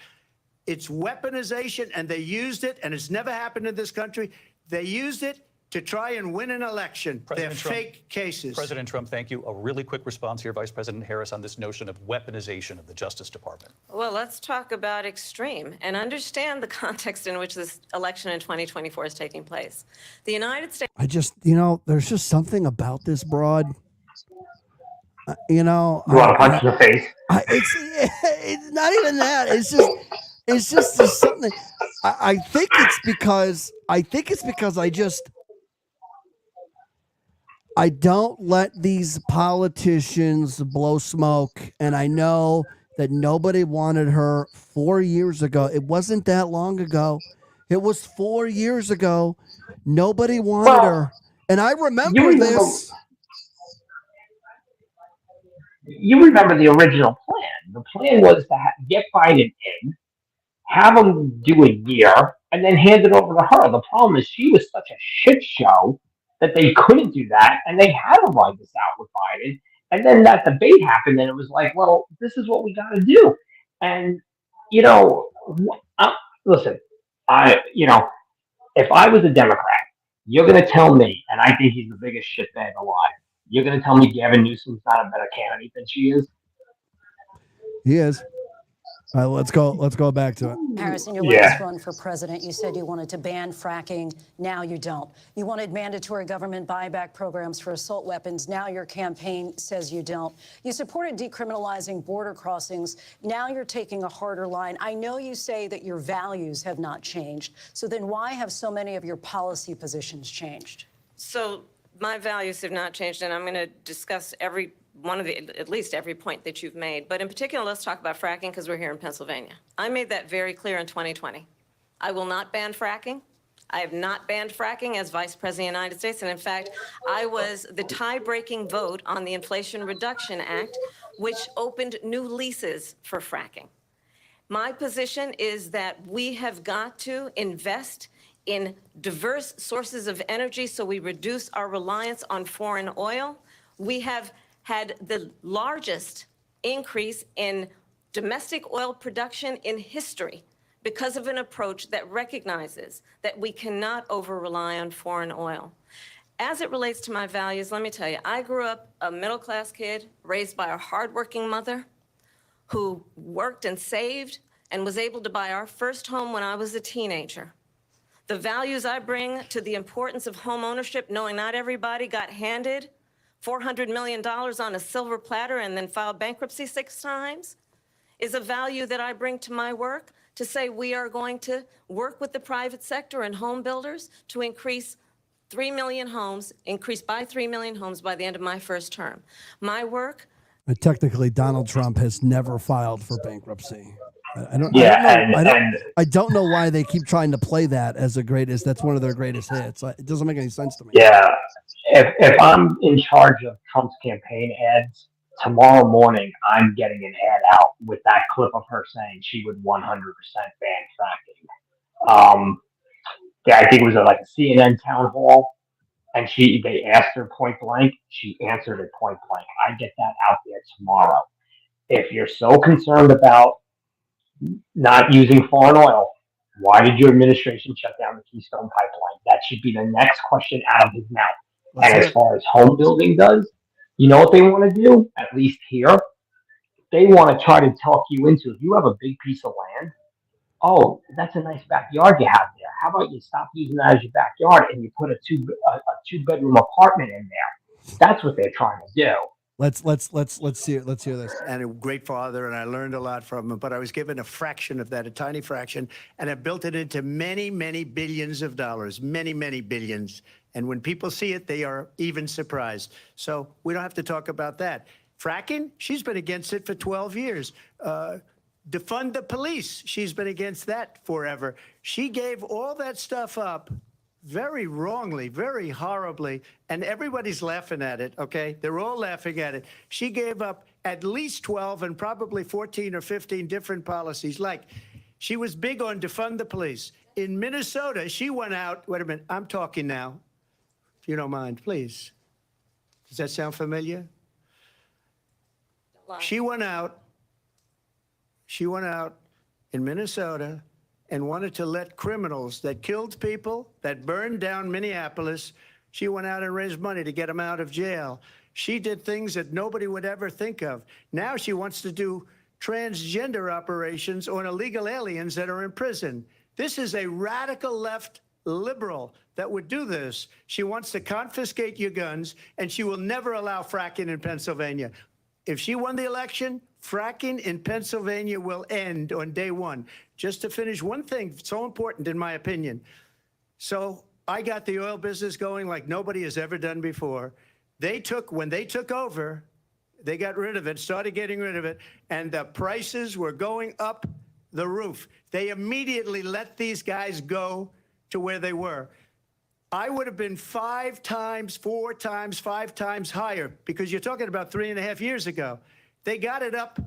It's weaponization, and they used it, and it's never happened in this country. They used it to try and win an election. They're fake cases. President Trump, thank you. A really quick response here, Vice President Harris, on this notion of weaponization of the Justice Department. Well, let's talk about extreme and understand the context in which this election in 2024 is taking place. The United States. There's just something about this broad. You want to punch in the face? It's not even that. It's just something. I think it's because I don't let these politicians blow smoke, and I know that nobody wanted her 4 years ago. It wasn't that long ago. It was 4 years ago. Nobody wanted her, and I remember this. You remember the original plan. The plan was to get Biden in, have him do a year, and then hand it over to her. The problem is she was such a shit show that they couldn't do that, and they had to ride this out with Biden. And then that debate happened, and it was like, well, this is what we got to do. And you know, listen, if I was a Democrat, you're going to tell me, and I think he's the biggest shitbag alive. You're going to tell me Gavin Newsom's not a better candidate than she is? He is. All right, let's go back to it. Harris, in your last run for president, you said you wanted to ban fracking. Now you don't. You wanted mandatory government buyback programs for assault weapons. Now your campaign says you don't. You supported decriminalizing border crossings. Now you're taking a harder line. I know you say that your values have not changed. So then why have so many of your policy positions changed? So my values have not changed, and I'm going to discuss at least every point that you've made. But in particular, let's talk about fracking because we're here in Pennsylvania. I made that very clear in 2020. I will not ban fracking. I have not banned fracking as Vice President of the United States. And in fact, I was the tie-breaking vote on the Inflation Reduction Act, which opened new leases for fracking. My position is that we have got to invest in diverse sources of energy so we reduce our reliance on foreign oil. We have had the largest increase in domestic oil production in history because of an approach that recognizes that we cannot over-rely on foreign oil. As it relates to my values, let me tell you, I grew up a middle-class kid raised by a hardworking mother who worked and saved and was able to buy our first home when I was a teenager. The values I bring to the importance of home ownership, knowing not everybody got handed $400 million on a silver platter and then filed bankruptcy 6 times, is a value that I bring to my work to say we are going to work with the private sector and home builders to increase by 3 million homes by the end of my first term. My work. Technically, Donald Trump has never filed for bankruptcy. I don't know why they keep trying to play that as that's one of their greatest hits. It doesn't make any sense to me. Yeah. If I'm in charge of Trump's campaign ads, tomorrow morning I'm getting an ad out with that clip of her saying she would 100% ban fracking. I think it was like a CNN town hall, and they asked her point blank. She answered it point blank. I get that out there tomorrow. If you're so concerned about not using foreign oil, why did your administration shut down the Keystone Pipeline? That should be the next question out of his mouth. And as far as home building does, you know what they want to do, at least here? They want to try to talk you into, if you have a big piece of land, oh, that's a nice backyard you have there. How about you stop using that as your backyard and you put a two-bedroom apartment in there? That's what they're trying to do. Let's hear this. And a great father, and I learned a lot from him, but I was given a fraction of that, a tiny fraction, and I built it into many, many billions of dollars, many, many billions. And when people see it, they are even surprised. So we don't have to talk about that. Fracking, she's been against it for 12 years. Defund the police, she's been against that forever. She gave all that stuff up very wrongly, very horribly, and everybody's laughing at it, okay? They're all laughing at it. She gave up at least 12 and probably 14 or 15 different policies. Like, she was big on defund the police. In Minnesota, she went out, wait a minute, I'm talking now, if you don't mind, please. Does that sound familiar? She went out in Minnesota and wanted to let criminals that killed people, that burned down Minneapolis, she went out and raised money to get them out of jail. She did things that nobody would ever think of. Now she wants to do transgender operations on illegal aliens that are in prison. This is a radical left liberal that would do this. She wants to confiscate your guns, and she will never allow fracking in Pennsylvania. If she won the election, fracking in Pennsylvania will end on day one. Just to finish, one thing so important in my opinion. So I got the oil business going like nobody has ever done before. When they took over, they got rid of it, started getting rid of it, and the prices were going up the roof. They immediately let these guys go to where they were. I would have been 5 times, 4 times, 5 times higher, because you're talking about 3.5 years ago. They got it up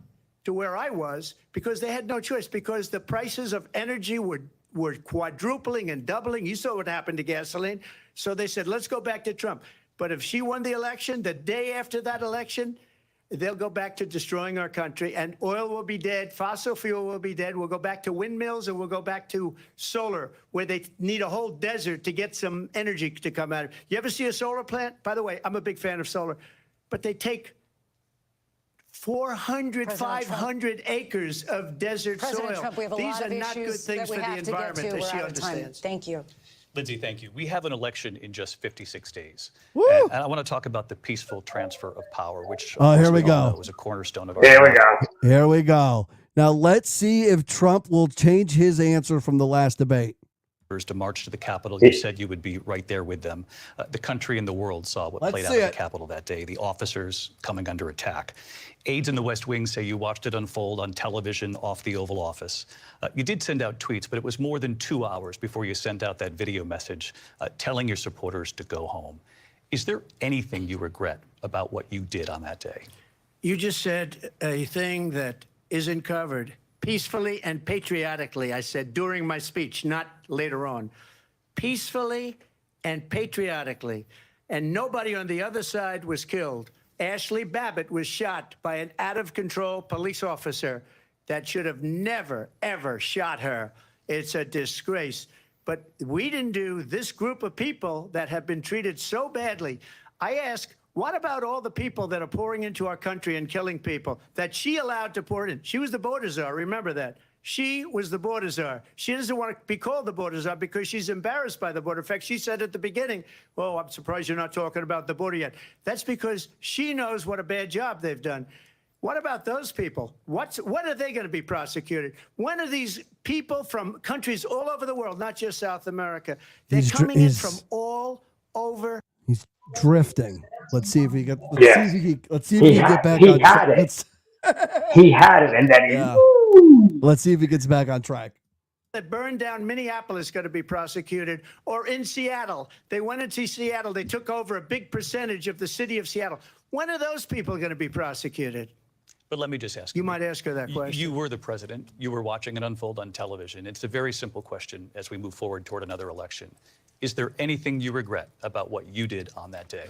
to where I was because they had no choice, because the prices of energy were quadrupling and doubling. You saw what happened to gasoline. So they said, let's go back to Trump. But if she won the election, the day after that election, they'll go back to destroying our country, and oil will be dead, fossil fuel will be dead. We'll go back to windmills, and we'll go back to solar, where they need a whole desert to get some energy to come out of it. You ever see a solar plant? By the way, I'm a big fan of solar, but they take 400, President 500 acres of desert President soil. Trump, we have a These lot are of not good issues things that for we the have to get environment, to. as We're she out of time. understands. Thank you. Lindsay, thank you. We have an election in just 56 days. Woo! And I want to talk about the peaceful transfer of power, which Oh, of course, here we all go. know is a cornerstone of our There we democracy. go. Here we go. Now let's see if Trump will change his answer from the last debate. To march to the Capitol. You said you would be right there with them. The country and the world saw what Let's played out see at it. the Capitol that day, the officers coming under attack. Aides in the West Wing say you watched it unfold on television off the Oval Office. You did send out tweets, but it was more than 2 hours before you sent out that video message telling your supporters to go home. Is there anything you regret about what you did on that day? You just said a thing that isn't covered. Peacefully and patriotically, I said during my speech, not later on. Peacefully and patriotically. And nobody on the other side was killed. Ashley Babbitt was shot by an out-of-control police officer that should have never, ever shot her. It's a disgrace. But we didn't do this group of people that have been treated so badly. I ask, what about all the people that are pouring into our country and killing people that she allowed to pour in? She was the border czar. Remember that. She was the border czar. She doesn't want to be called the border czar because she's embarrassed by the border. In fact, she said at the beginning, well, I'm surprised you're not talking about the border yet. That's because she knows what a bad job they've done. What about those people? When are they going to be prosecuted? When are these people from countries all over the world, not just South America, they're coming in from all over? He's drifting. Let's see if he get. Yeah. Let's see if he can get back he on had track. it. He had it, and then he, Yeah. woo! Let's see if he gets back on track. That burned down Minneapolis going to be prosecuted, or in Seattle. They went into Seattle. They took over a big percentage of the city of Seattle. When are those people going to be prosecuted? But let me just ask You might ask her that question. You were the president. You were watching it unfold on television. It's a very simple question as we move forward toward another election. Is there anything you regret about what you did on that day?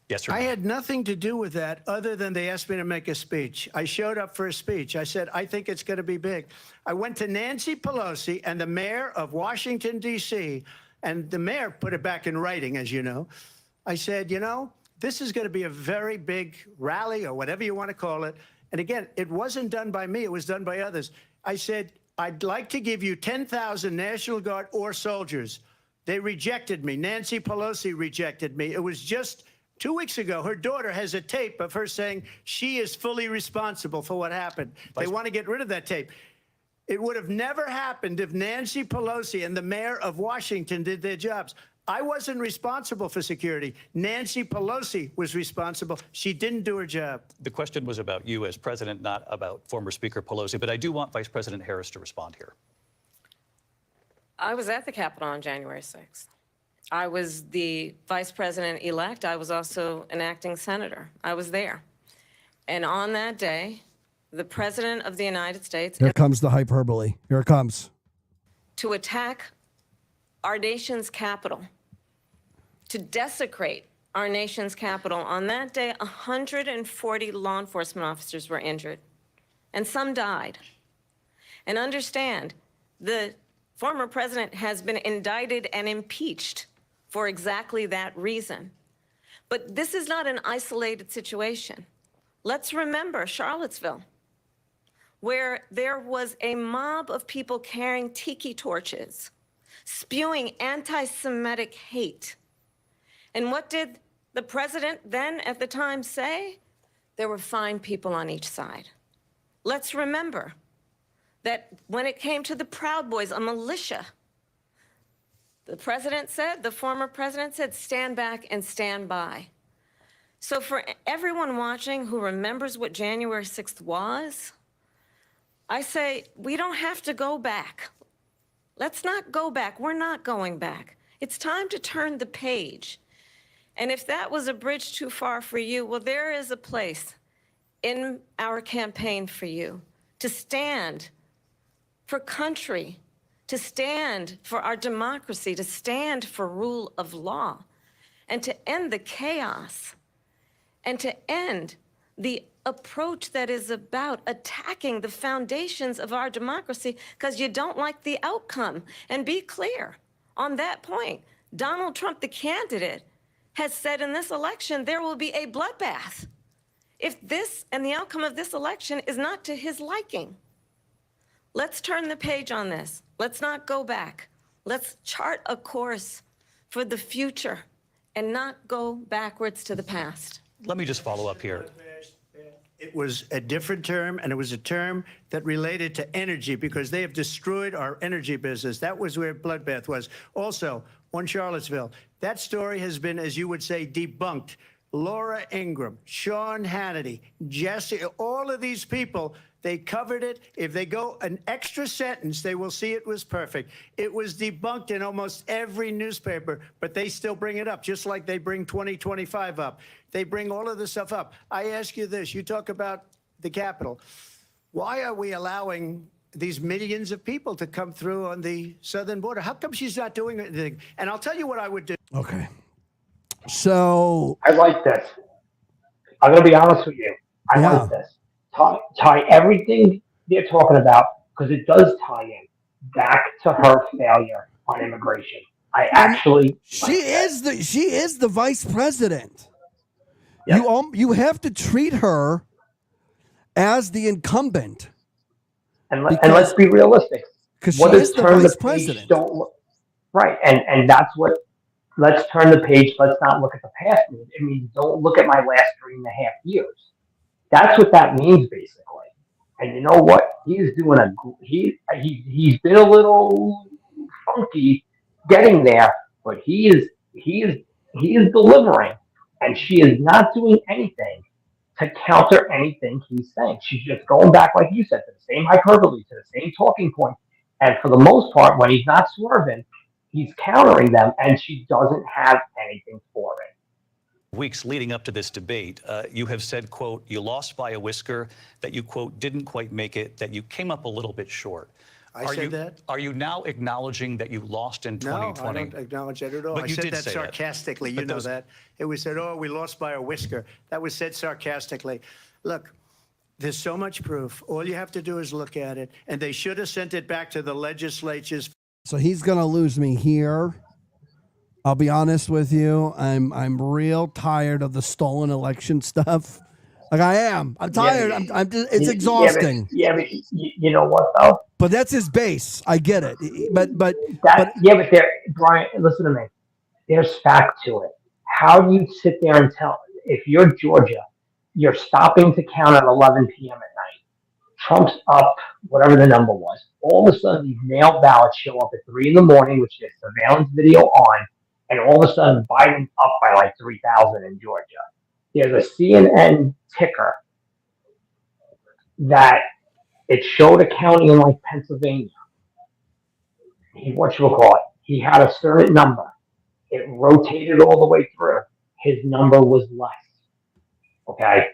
Yes or no? I had nothing to do with that other than they asked me to make a speech. I showed up for a speech. I said, I think it's going to be big. I went to Nancy Pelosi and the mayor of Washington, D.C., and the mayor put it back in writing, as you know. I said, you know, this is going to be a very big rally or whatever you want to call it. And again, it wasn't done by me. It was done by others. I said, I'd like to give you 10,000 National Guard or soldiers. They rejected me. Nancy Pelosi rejected me. It was just 2 weeks ago. Her daughter has a tape of her saying she is fully responsible for what happened. They want to get rid of that tape. It would have never happened if Nancy Pelosi and the mayor of Washington did their jobs. I wasn't responsible for security. Nancy Pelosi was responsible. She didn't do her job. The question was about you as president, not about former Speaker Pelosi, but I do want Vice President Harris to respond here. I was at the Capitol on January 6th. I was the vice president-elect. I was also an acting senator. I was there. And on that day, the president of the United States, Here comes the hyperbole. Here it comes. to attack our nation's capital, to desecrate our nation's capital. On that day, 140 law enforcement officers were injured, and some died. And understand, the former president has been indicted and impeached for exactly that reason. But this is not an isolated situation. Let's remember Charlottesville, where there was a mob of people carrying tiki torches, spewing anti-Semitic hate. And what did the president then at the time say? There were fine people on each side. Let's remember that when it came to the Proud Boys, a militia, the president said, the former president said, stand back and stand by. So for everyone watching who remembers what January 6th was, I say, we don't have to go back. Let's not go back. We're not going back. It's time to turn the page. And if that was a bridge too far for you, well, there is a place in our campaign for you to stand for country, to stand for our democracy, to stand for rule of law, and to end the chaos, and to end the approach that is about attacking the foundations of our democracy because you don't like the outcome. And be clear on that point. Donald Trump, the candidate, has said in this election there will be a bloodbath if this and the outcome of this election is not to his liking. Let's turn the page on this. Let's not go back. Let's chart a course for the future and not go backwards to the past. Let me just follow up here. It was a different term, and it was a term that related to energy because they have destroyed our energy business. That was where bloodbath was. Also, on Charlottesville, that story has been, as you would say, debunked. Laura Ingraham, Sean Hannity, Jesse, all of these people, they covered it. If they go an extra sentence, they will see it was perfect. It was debunked in almost every newspaper, but they still bring it up, just like they bring 2025 up. They bring all of this stuff up. I ask you this, you talk about the Capitol. Why are we allowing these millions of people to come through on the southern border? How come she's not doing anything? And I'll tell you what I would do. Okay. So I like this. I'm going to be honest with you. I Yeah. like this. Tie everything they're talking about, because it does tie in back to her failure on immigration. I actually she like that. is the vice president. Yep. You have to treat her as the incumbent. And let's be realistic. Because What she does is the turn vice the page president. don't look right? And that's what. Let's turn the page. Let's not look at the past. It means don't look at my last 3.5 years. That's what that means, basically. And you know what? He's doing he's been a little funky getting there, but he is delivering, and she is not doing anything to counter anything he's saying. She's just going back, like you said, to the same hyperbole, to the same talking point. And for the most part, when he's not swerving, he's countering them, and she doesn't have anything for it. Weeks leading up to this debate, you have said, quote, you lost by a whisker, that you, quote, didn't quite make it, that you came up a little bit short. I said that? Are you now acknowledging that you lost in 2020? No, I don't acknowledge that at all. But I you said did that say that. sarcastically. You But know those- that. It was said, oh, we lost by a whisker. That was said sarcastically. Look, there's so much proof. All you have to do is look at it. And they should have sent it back to the legislatures. So he's gonna lose me here. I'll be honest with you. I'm real tired of the stolen election stuff. Like I am. I'm tired. I'm just, it's exhausting. But you know what though? But that's his base. I get it. But But there, Brian, listen to me. There's fact to it. How do you sit there and tell, if you're Georgia, you're stopping to count at 11 p.m. at night. Trump's up, whatever the number was. All of a sudden, these mail ballots show up at 3 in the morning, which there's surveillance video on, and all of a sudden, Biden's up by like 3,000 in Georgia. There's a CNN ticker that it showed a county in like Pennsylvania. He had a certain number. It rotated all the way through. His number was less. Okay?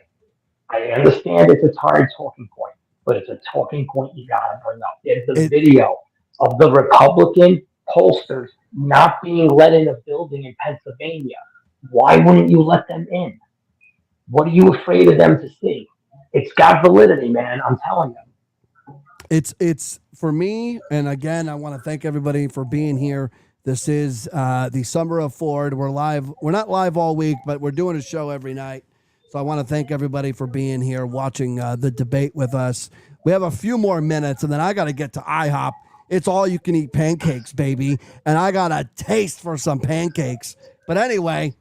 I understand it's a tired talking point, but it's a talking point you gotta bring up. There's the video of the Republican pollsters not being let in a building in Pennsylvania. Why wouldn't you let them in? What are you afraid of them to see? It's got validity, man. I'm telling you. it's for me, and again, I want to thank everybody for being here. This is the Summer of Ford. We're live. We're not live all week, but we're doing a show every night. So I want to thank everybody for being here, watching the debate with us. We have a few more minutes, and then I got to get to IHOP. It's all you can eat pancakes, baby. And I got a taste for some pancakes. But anyway,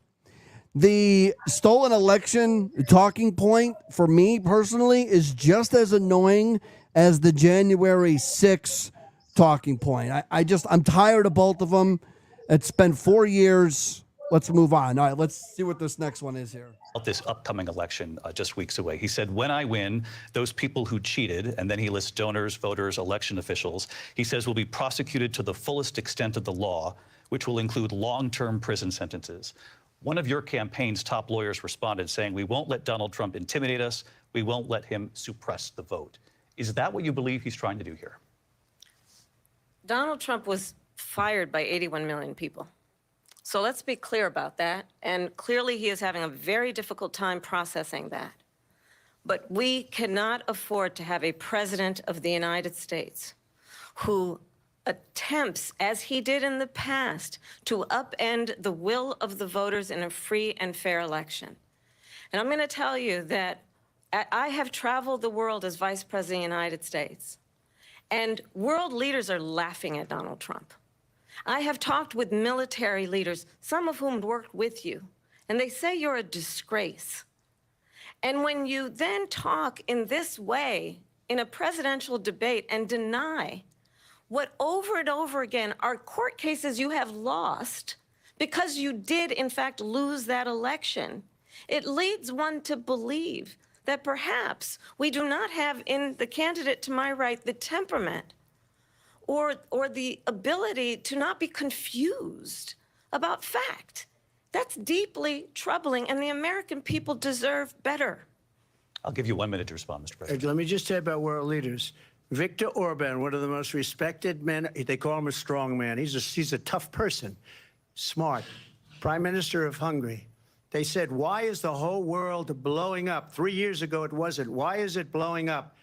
the stolen election talking point for me personally is just as annoying as the January 6th talking point. I'm tired of both of them. It's been 4 years. Let's move on. All right, let's see what this next one is here. This upcoming election just weeks away. He said, when I win, those people who cheated, and then he lists donors, voters, election officials, he says will be prosecuted to the fullest extent of the law, which will include long-term prison sentences. One of your campaign's top lawyers responded saying, "We won't let Donald Trump intimidate us. We won't let him suppress the vote." Is that what you believe he's trying to do here? Donald Trump was fired by 81 million people. So let's be clear about that. And clearly he is having a very difficult time processing that. But we cannot afford to have a president of the United States who attempts, as he did in the past, to upend the will of the voters in a free and fair election. And I'm going to tell you that I have traveled the world as Vice President of the United States, and world leaders are laughing at Donald Trump. I have talked with military leaders, some of whom worked with you, and they say you're a disgrace. And when you then talk in this way in a presidential debate and deny what over and over again are court cases you have lost because you did, in fact, lose that election, it leads one to believe that perhaps we do not have in the candidate to my right the temperament or the ability to not be confused about fact. That's deeply troubling, and the American people deserve better. I'll give you 1 minute to respond, Mr. President. Let me just say about world leaders. Viktor Orban, one of the most respected men, they call him a strong man. He's a tough person, smart. Prime Minister of Hungary. They said, why is the whole world blowing up? 3 years ago, it wasn't. Why is it blowing up?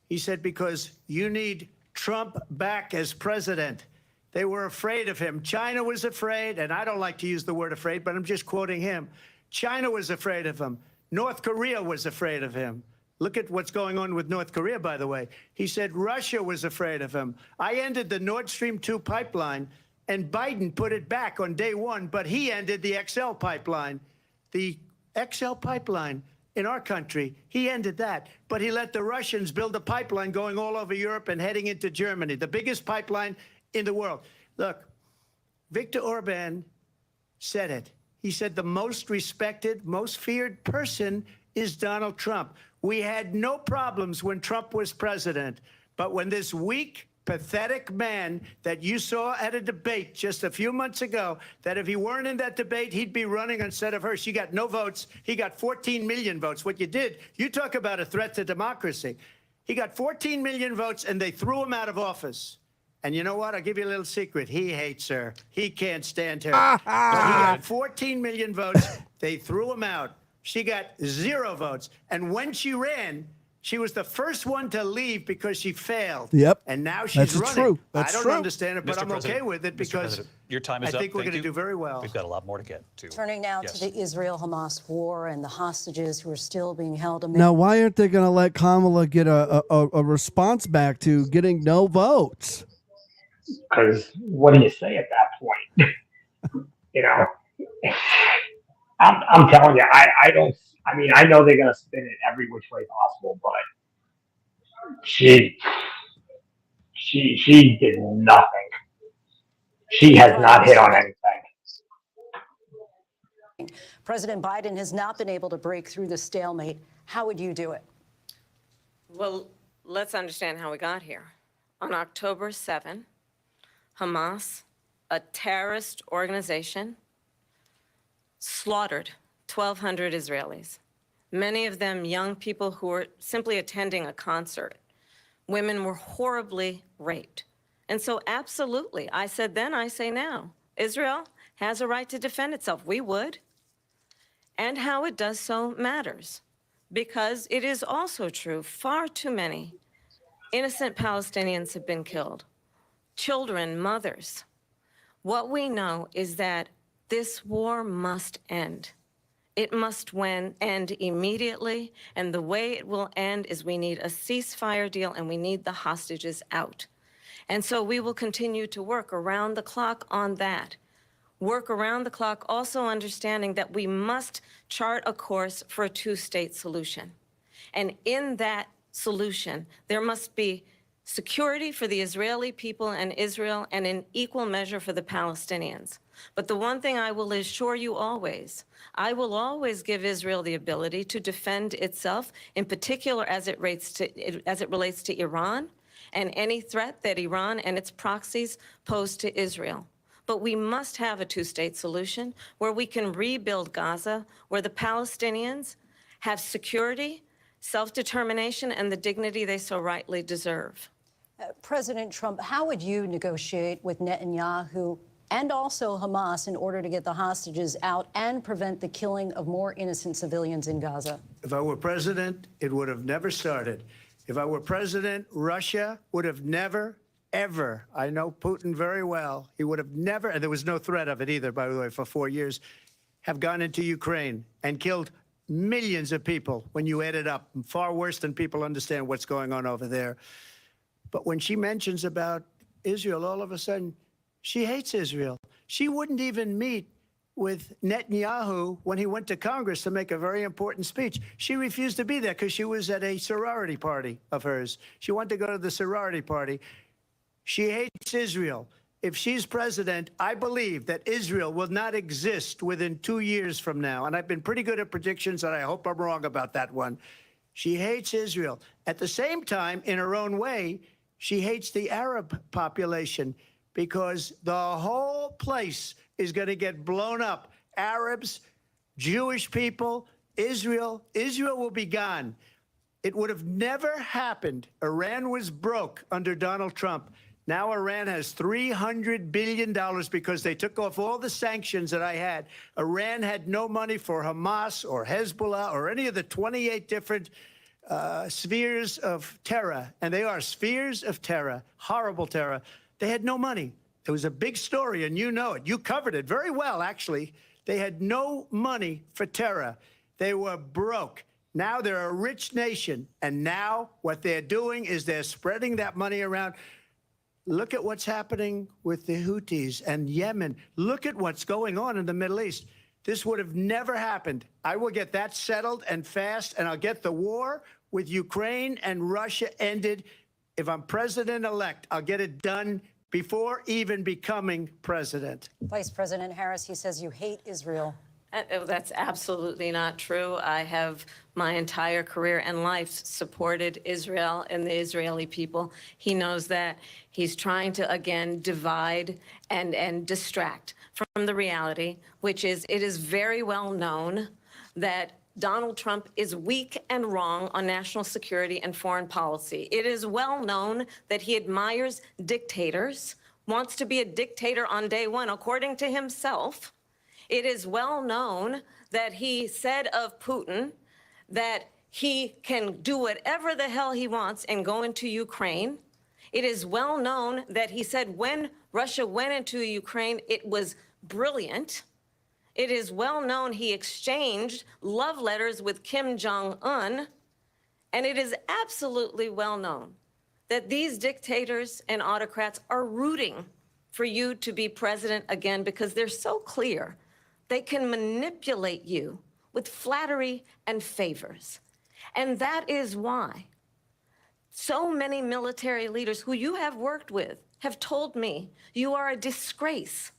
He said, because you need Trump back as president. They were afraid of him. China was afraid, and I don't like to use the word afraid, but I'm just quoting him. China was afraid of him. North Korea was afraid of him. Look at what's going on with North Korea, by the way. He said Russia was afraid of him. I ended the Nord Stream 2 pipeline, and Biden put it back on day one, but he ended the XL pipeline. The XL pipeline in our country, he ended that. But he let the Russians build a pipeline going all over Europe and heading into Germany, the biggest pipeline in the world. Look, Viktor Orban said it. He said the most respected, most feared person is Donald Trump. We had no problems when Trump was president. But when this weak, pathetic man that you saw at a debate just a few months ago, that if he weren't in that debate, he'd be running instead of her. She got no votes. He got 14 million votes. What you did, you talk about a threat to democracy. He got 14 million votes, and they threw him out of office. And you know what? I'll give you a little secret. He hates her. He can't stand her. But he got 14 million votes. They threw him out. She got 0 votes. And when she ran, she was the first one to leave because she failed. Yep. And now she's That's running. true. That's I don't true. understand it, but Mr. I'm President, okay with it Mr. because President, your time is I up. think we're Thank going to you. do very well. We've got a lot more to get to. Turning now Yes. to the Israel-Hamas war and the hostages who are still being held. Now, why aren't they going to let Kamala get a response back to getting no votes? Because what do you say at that point? You know, I'm telling you, I don't. I mean, I know they're going to spin it every which way possible, but she did nothing. She has not hit on anything. President Biden has not been able to break through the stalemate. How would you do it? Well, let's understand how we got here. On October 7, Hamas, a terrorist organization, slaughtered 1,200 Israelis, many of them young people who were simply attending a concert. Women were horribly raped. And so absolutely, I said then, I say now, Israel has a right to defend itself. We would. And how it does so matters, because it is also true, far too many innocent Palestinians have been killed. Children, mothers. What we know is that this war must end. It must end immediately, and the way it will end is we need a ceasefire deal and we need the hostages out. And so we will continue to work around the clock on that. Work around the clock, also understanding that we must chart a course for a two-state solution. And in that solution, there must be security for the Israeli people and Israel, and in equal measure for the Palestinians. But the one thing I will assure you always, I will always give Israel the ability to defend itself, in particular as it relates to Iran and any threat that Iran and its proxies pose to Israel. But we must have a two-state solution where we can rebuild Gaza, where the Palestinians have security, self-determination, and the dignity they so rightly deserve. President Trump, how would you negotiate with Netanyahu and also Hamas in order to get the hostages out and prevent the killing of more innocent civilians in Gaza? If I were president, it would have never started. If I were president, Russia would have never, ever, I know Putin very well, he would have never, and there was no threat of it either, by the way, for 4 years, have gone into Ukraine and killed millions of people when you add it up, far worse than people understand what's going on over there. But when she mentions about Israel, all of a sudden, she hates Israel. She wouldn't even meet with Netanyahu when he went to Congress to make a very important speech. She refused to be there because she was at a sorority party of hers. She wanted to go to the sorority party. She hates Israel. If she's president, I believe that Israel will not exist within 2 years from now. And I've been pretty good at predictions, and I hope I'm wrong about that one. She hates Israel. At the same time, in her own way, she hates the Arab population because the whole place is going to get blown up. Arabs, Jewish people, Israel will be gone. It would have never happened. Iran was broke under Donald Trump. Now Iran has $300 billion because they took off all the sanctions that I had. Iran had no money for Hamas or Hezbollah or any of the 28 different spheres of terror. And they are spheres of terror, horrible terror. They had no money. It was a big story, and you know it. You covered it very well, actually. They had no money for terror. They were broke. Now they're a rich nation, and now what they're doing is they're spreading that money around. Look at what's happening with the Houthis and Yemen. Look at what's going on in the Middle East. This would have never happened. I will get that settled and fast, and I'll get the war with Ukraine and Russia ended. If I'm president-elect, I'll get it done before even becoming president. Vice President Harris, he says you hate Israel. That's absolutely not true. I have my entire career and life supported Israel and the Israeli people. He knows that. He's trying to, again, divide and distract from the reality, which is it is very well known that Donald Trump is weak and wrong on national security and foreign policy. It is well known that he admires dictators, wants to be a dictator on day one, according to himself. It is well known that he said of Putin that he can do whatever the hell he wants and go into Ukraine. It is well known that he said when Russia went into Ukraine, it was brilliant. It is well known he exchanged love letters with Kim Jong-un. And it is absolutely well known that these dictators and autocrats are rooting for you to be president again because they're so clear. They can manipulate you with flattery and favors. And that is why so many military leaders who you have worked with have told me you are a disgrace.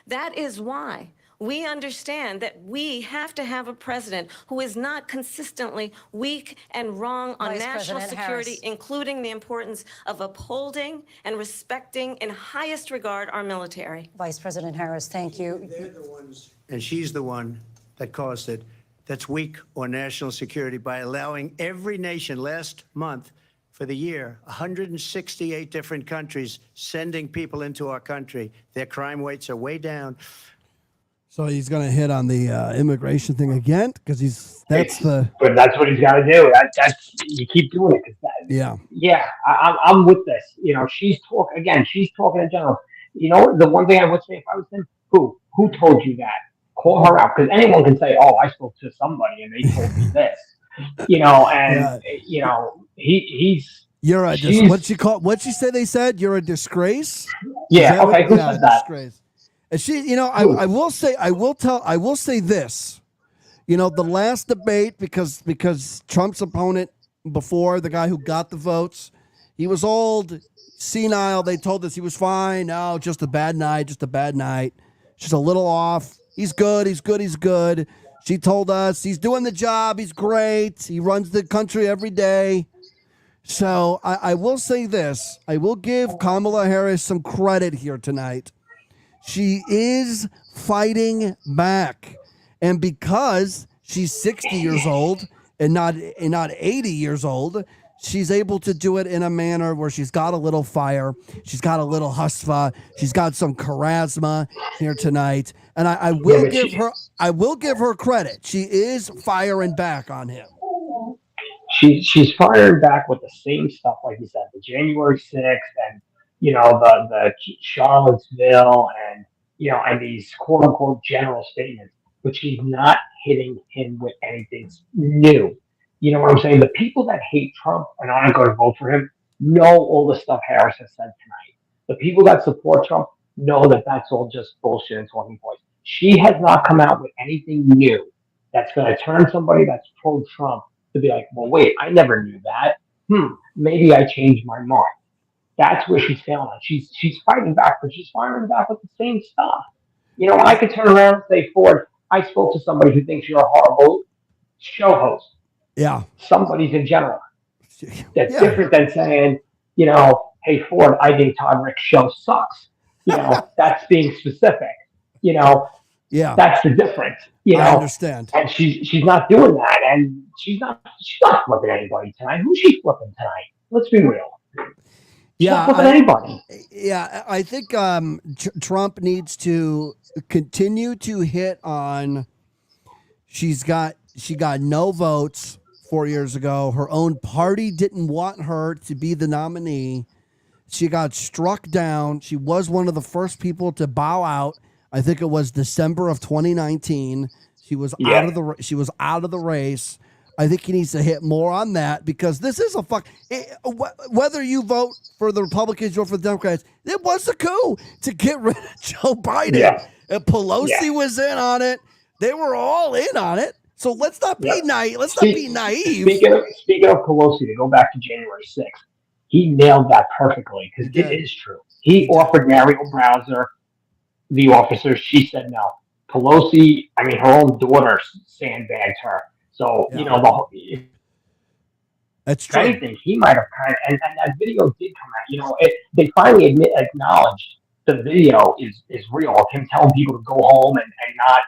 That is why we understand that we have to have a president who is not consistently weak and wrong on national security, including the importance of upholding and respecting in highest regard our military. Vice President Harris, thank you. They're the ones, and she's the one that caused it, that's weak on national security by allowing every nation last month for the year, 168 different countries sending people into our country. Their crime rates are way down. So he's going to hit on the immigration thing again because But that's what he's got to do. That's you keep doing it. Yeah. I'm with this. You know, she's talking in general. You know, the one thing I would say if I was him, who told you that? Call her out because anyone can say, "Oh, I spoke to somebody and they told me this." You know, and you know he's. You're a what'd she say? They said you're a disgrace. Yeah. Okay. Who said that? Disgrace. And she, you know, I will say this, you know, the last debate, because Trump's opponent before, the guy who got the votes, he was old, senile. They told us he was fine. No, just a bad night, just a little off. He's good. She told us he's doing the job. He's great. He runs the country every day. So I will say this. I will give Kamala Harris some credit here tonight. She is fighting back. And because she's 60 years old and not 80 years old, she's able to do it in a manner where she's got a little fire, she's got a little husva, she's got some charisma here tonight. And I will give her credit. She is firing back on him. She's firing back with the same stuff, like you said, the January 6th and the Charlottesville and and these quote unquote general statements, but she's not hitting him with anything new. You know what I'm saying? The people that hate Trump and aren't going to vote for him know all the stuff Harris has said tonight. The people that support Trump know that that's all just bullshit and talking points. She has not come out with anything new that's going to turn somebody that's pro-Trump to be like, well, wait, I never knew that. Maybe I changed my mind. That's where she's failing. She's fighting back, but she's firing back with the same stuff. I could turn around and say, Ford, I spoke to somebody who thinks you're a horrible show host. Yeah. Somebody's in general. That's Yeah. different than saying, hey, Ford, I think Todd Rick's show sucks. That's being specific. Yeah. That's the difference. I understand. And she's not doing that, and she's not flipping anybody tonight. Who's she flipping tonight? Let's be real. She's not flipping anybody. Yeah, I think Trump needs to continue to hit on. She got no votes 4 years ago. Her own party didn't want her to be the nominee. She got struck down. She was one of the first people to bow out. I think it was December of 2019. She was out of the race. I think he needs to hit more on that because this is a whether you vote for the Republicans or for the Democrats, it was a coup to get rid of Joe Biden. Yeah. And Pelosi was in on it. They were all in on it. So let's not be naive. Let's not be naive. Speaking of Pelosi, to go back to January 6th, he nailed that perfectly because it is true. He offered Mariel Browser the officers. She said no. Pelosi, her own daughter sandbagged her. So, that's true. If anything, he might have and that video did come out. They finally acknowledged the video is real of him telling people to go home and not,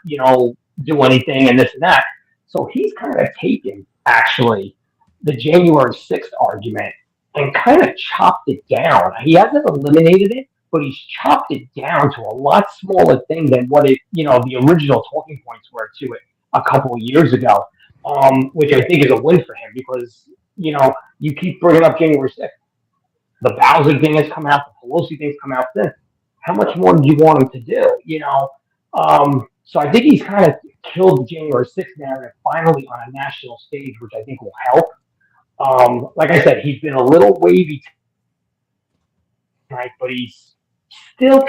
do anything and this and that. So he's kind of taken, actually, the January 6th argument and kind of chopped it down. He hasn't eliminated it, but he's chopped it down to a lot smaller thing than what the original talking points were to it a couple of years ago, which I think is a win for him because, you keep bringing up January 6th. The Bowser thing has come out, the Pelosi thing's come out since. How much more do you want him to do, So I think he's kind of killed the January 6th narrative finally on a national stage, which I think will help. Like I said, he's been a little wavy tonight, but he's still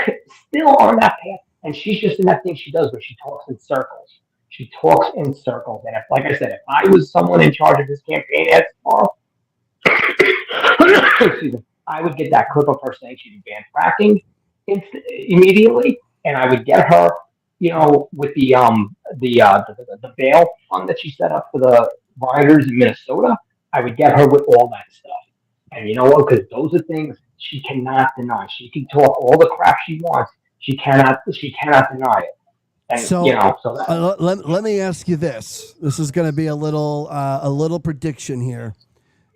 on that path. And she's just in that thing she does where she talks in circles. She talks in circles. And like I said, if I was someone in charge of this campaign as tomorrow, I would get that clip of her saying she'd ban fracking immediately, and I would get her, with the bail fund that she set up for the rioters in Minnesota. I would get her with all that stuff. And you know what? Because those are things she cannot deny. She can talk all the crap she wants. She cannot deny it. And, let me ask you this. This is going to be a little prediction here.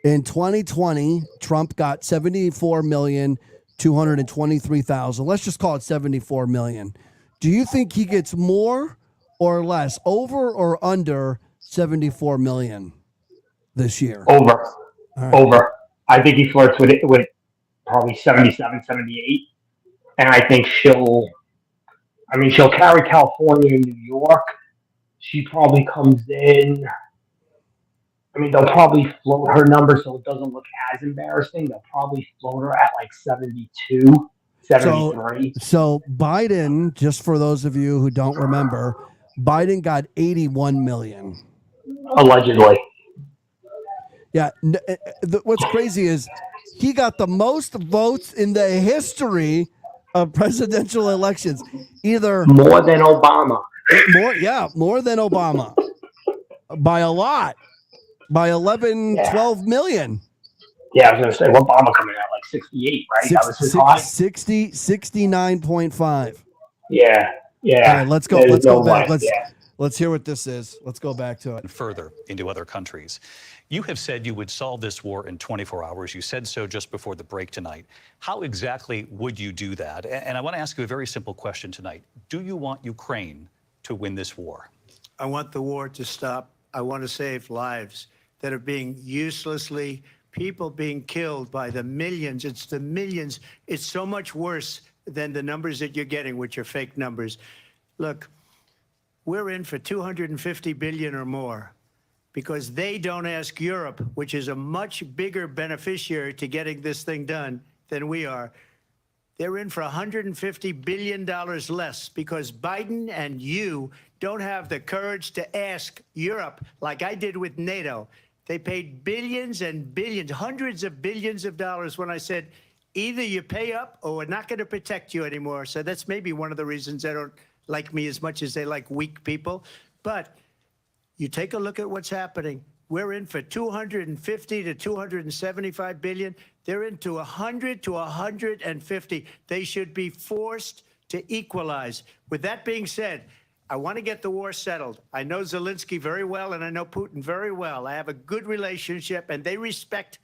In 2020, Trump got 74,223,000. Let's just call it 74 million. Do you think he gets more or less, over or under 74 million this year? Over. Right. Over. I think he flirts with it with probably 77, 78. And I think she'll carry California and New York. She probably comes in. They'll probably float her number so it doesn't look as embarrassing. They'll probably float her at like 72, 73. So Biden, just for those of you who don't remember, Biden got 81 million. Allegedly. Yeah. What's crazy is he got the most votes in the history of presidential elections. Either more than Obama. More than Obama. By a lot. By 11, 12 million. Yeah, I was going to say, Obama coming out like 68, right? That was his high. 69.5. Yeah, All yeah. right, let's go. There's Let's no go back. way. Yeah. Let's hear what this is. Let's go back to it. And further into other countries. You have said you would solve this war in 24 hours. You said so just before the break tonight. How exactly would you do that? And I want to ask you a very simple question tonight. Do you want Ukraine to win this war? I want the war to stop. I want to save lives that are being uselessly, people being killed by the millions. It's the millions. It's so much worse than the numbers that you're getting, which are fake numbers. Look, we're in for 250 billion or more because they don't ask Europe, which is a much bigger beneficiary to getting this thing done than we are. They're in for $150 billion less because Biden and you don't have the courage to ask Europe like I did with NATO. They paid billions and billions, hundreds of billions of dollars when I said, either you pay up or we're not going to protect you anymore. So that's maybe one of the reasons they don't like me as much as they like weak people. But you take a look at what's happening. We're in for 250 to 275 billion. They're into 100 to 150. They should be forced to equalize. With that being said, I want to get the war settled. I know Zelensky very well, and I know Putin very well. I have a good relationship, and they respect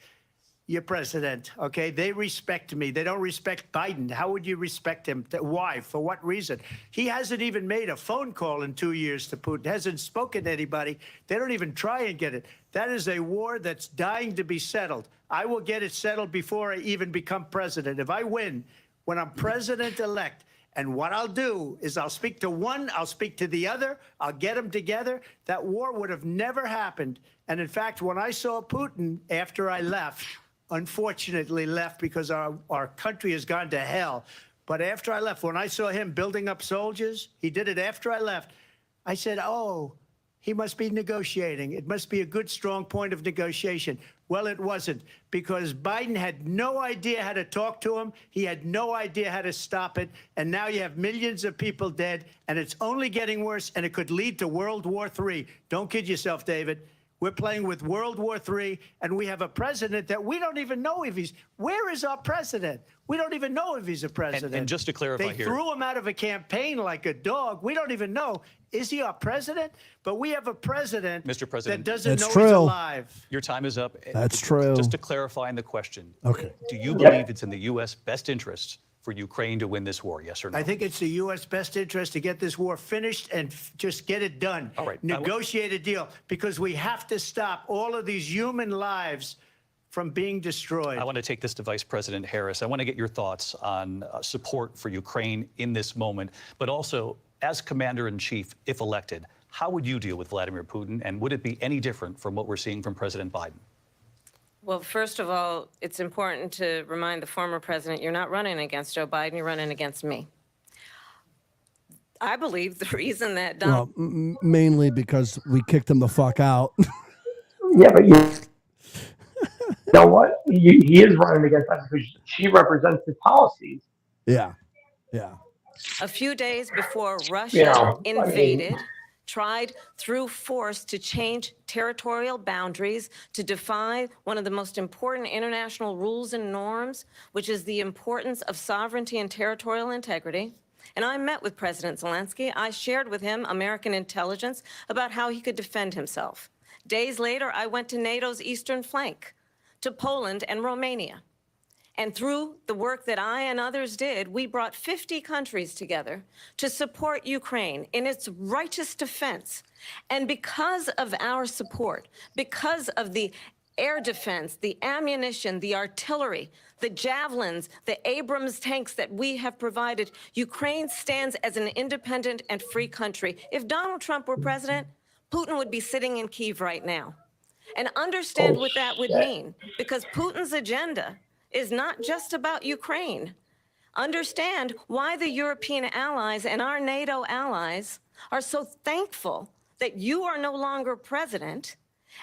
your president, okay? They respect me. They don't respect Biden. How would you respect him? Why? For what reason? He hasn't even made a phone call in 2 years to Putin, hasn't spoken to anybody. They don't even try and get it. That is a war that's dying to be settled. I will get it settled before I even become president. If I win, when I'm president-elect, and what I'll do is I'll speak to one, I'll speak to the other, I'll get them together. That war would have never happened. And in fact, when I saw Putin after I left, unfortunately left because our country has gone to hell. But after I left, when I saw him building up soldiers, he did it after I left, I said, oh, he must be negotiating. It must be a good, strong point of negotiation. Well, it wasn't, because Biden had no idea how to talk to him. He had no idea how to stop it. And now you have millions of people dead, and it's only getting worse, and it could lead to World War III. Don't kid yourself, David. We're playing with World War III, and we have a president that we don't even know if he's... Where is our president? We don't even know if he's a president. And just to clarify they here... threw him out of a campaign like a dog. We don't even know. Is he our president? But we have a president, Mr. President, that doesn't know true. he's alive. Your time is up. That's true. Just to clarify in the question, Okay. do you believe it's in the U.S. best interest for Ukraine to win this war, yes or no? I think it's the U.S. best interest to get this war finished and just get it done. All right. Negotiate a deal, because we have to stop all of these human lives from being destroyed. I want to take this to Vice President Harris. I want to get your thoughts on support for Ukraine in this moment, but also as Commander-in-Chief, if elected, how would you deal with Vladimir Putin, and would it be any different from what we're seeing from President Biden? Well, first of all, it's important to remind the former president, you're not running against Joe Biden, you're running against me. I believe the reason that Donald... Well, mainly because we kicked him the fuck out. Yeah, but you know what? He is running against us because she represents his policies. Yeah. Yeah. A few days before Russia invaded, tried through force to change territorial boundaries, to defy one of the most important international rules and norms, which is the importance of sovereignty and territorial integrity. And I met with President Zelensky. I shared with him American intelligence about how he could defend himself. Days later, I went to NATO's eastern flank, to Poland and Romania. And through the work that I and others did, we brought 50 countries together to support Ukraine in its righteous defense. And because of our support, because of the air defense, the ammunition, the artillery, the javelins, the Abrams tanks that we have provided, Ukraine stands as an independent and free country. If Donald Trump were president, Putin would be sitting in Kyiv right now. And understand what that would mean, because Putin's agenda is not just about Ukraine. Understand why the European allies and our NATO allies are so thankful that you are no longer president,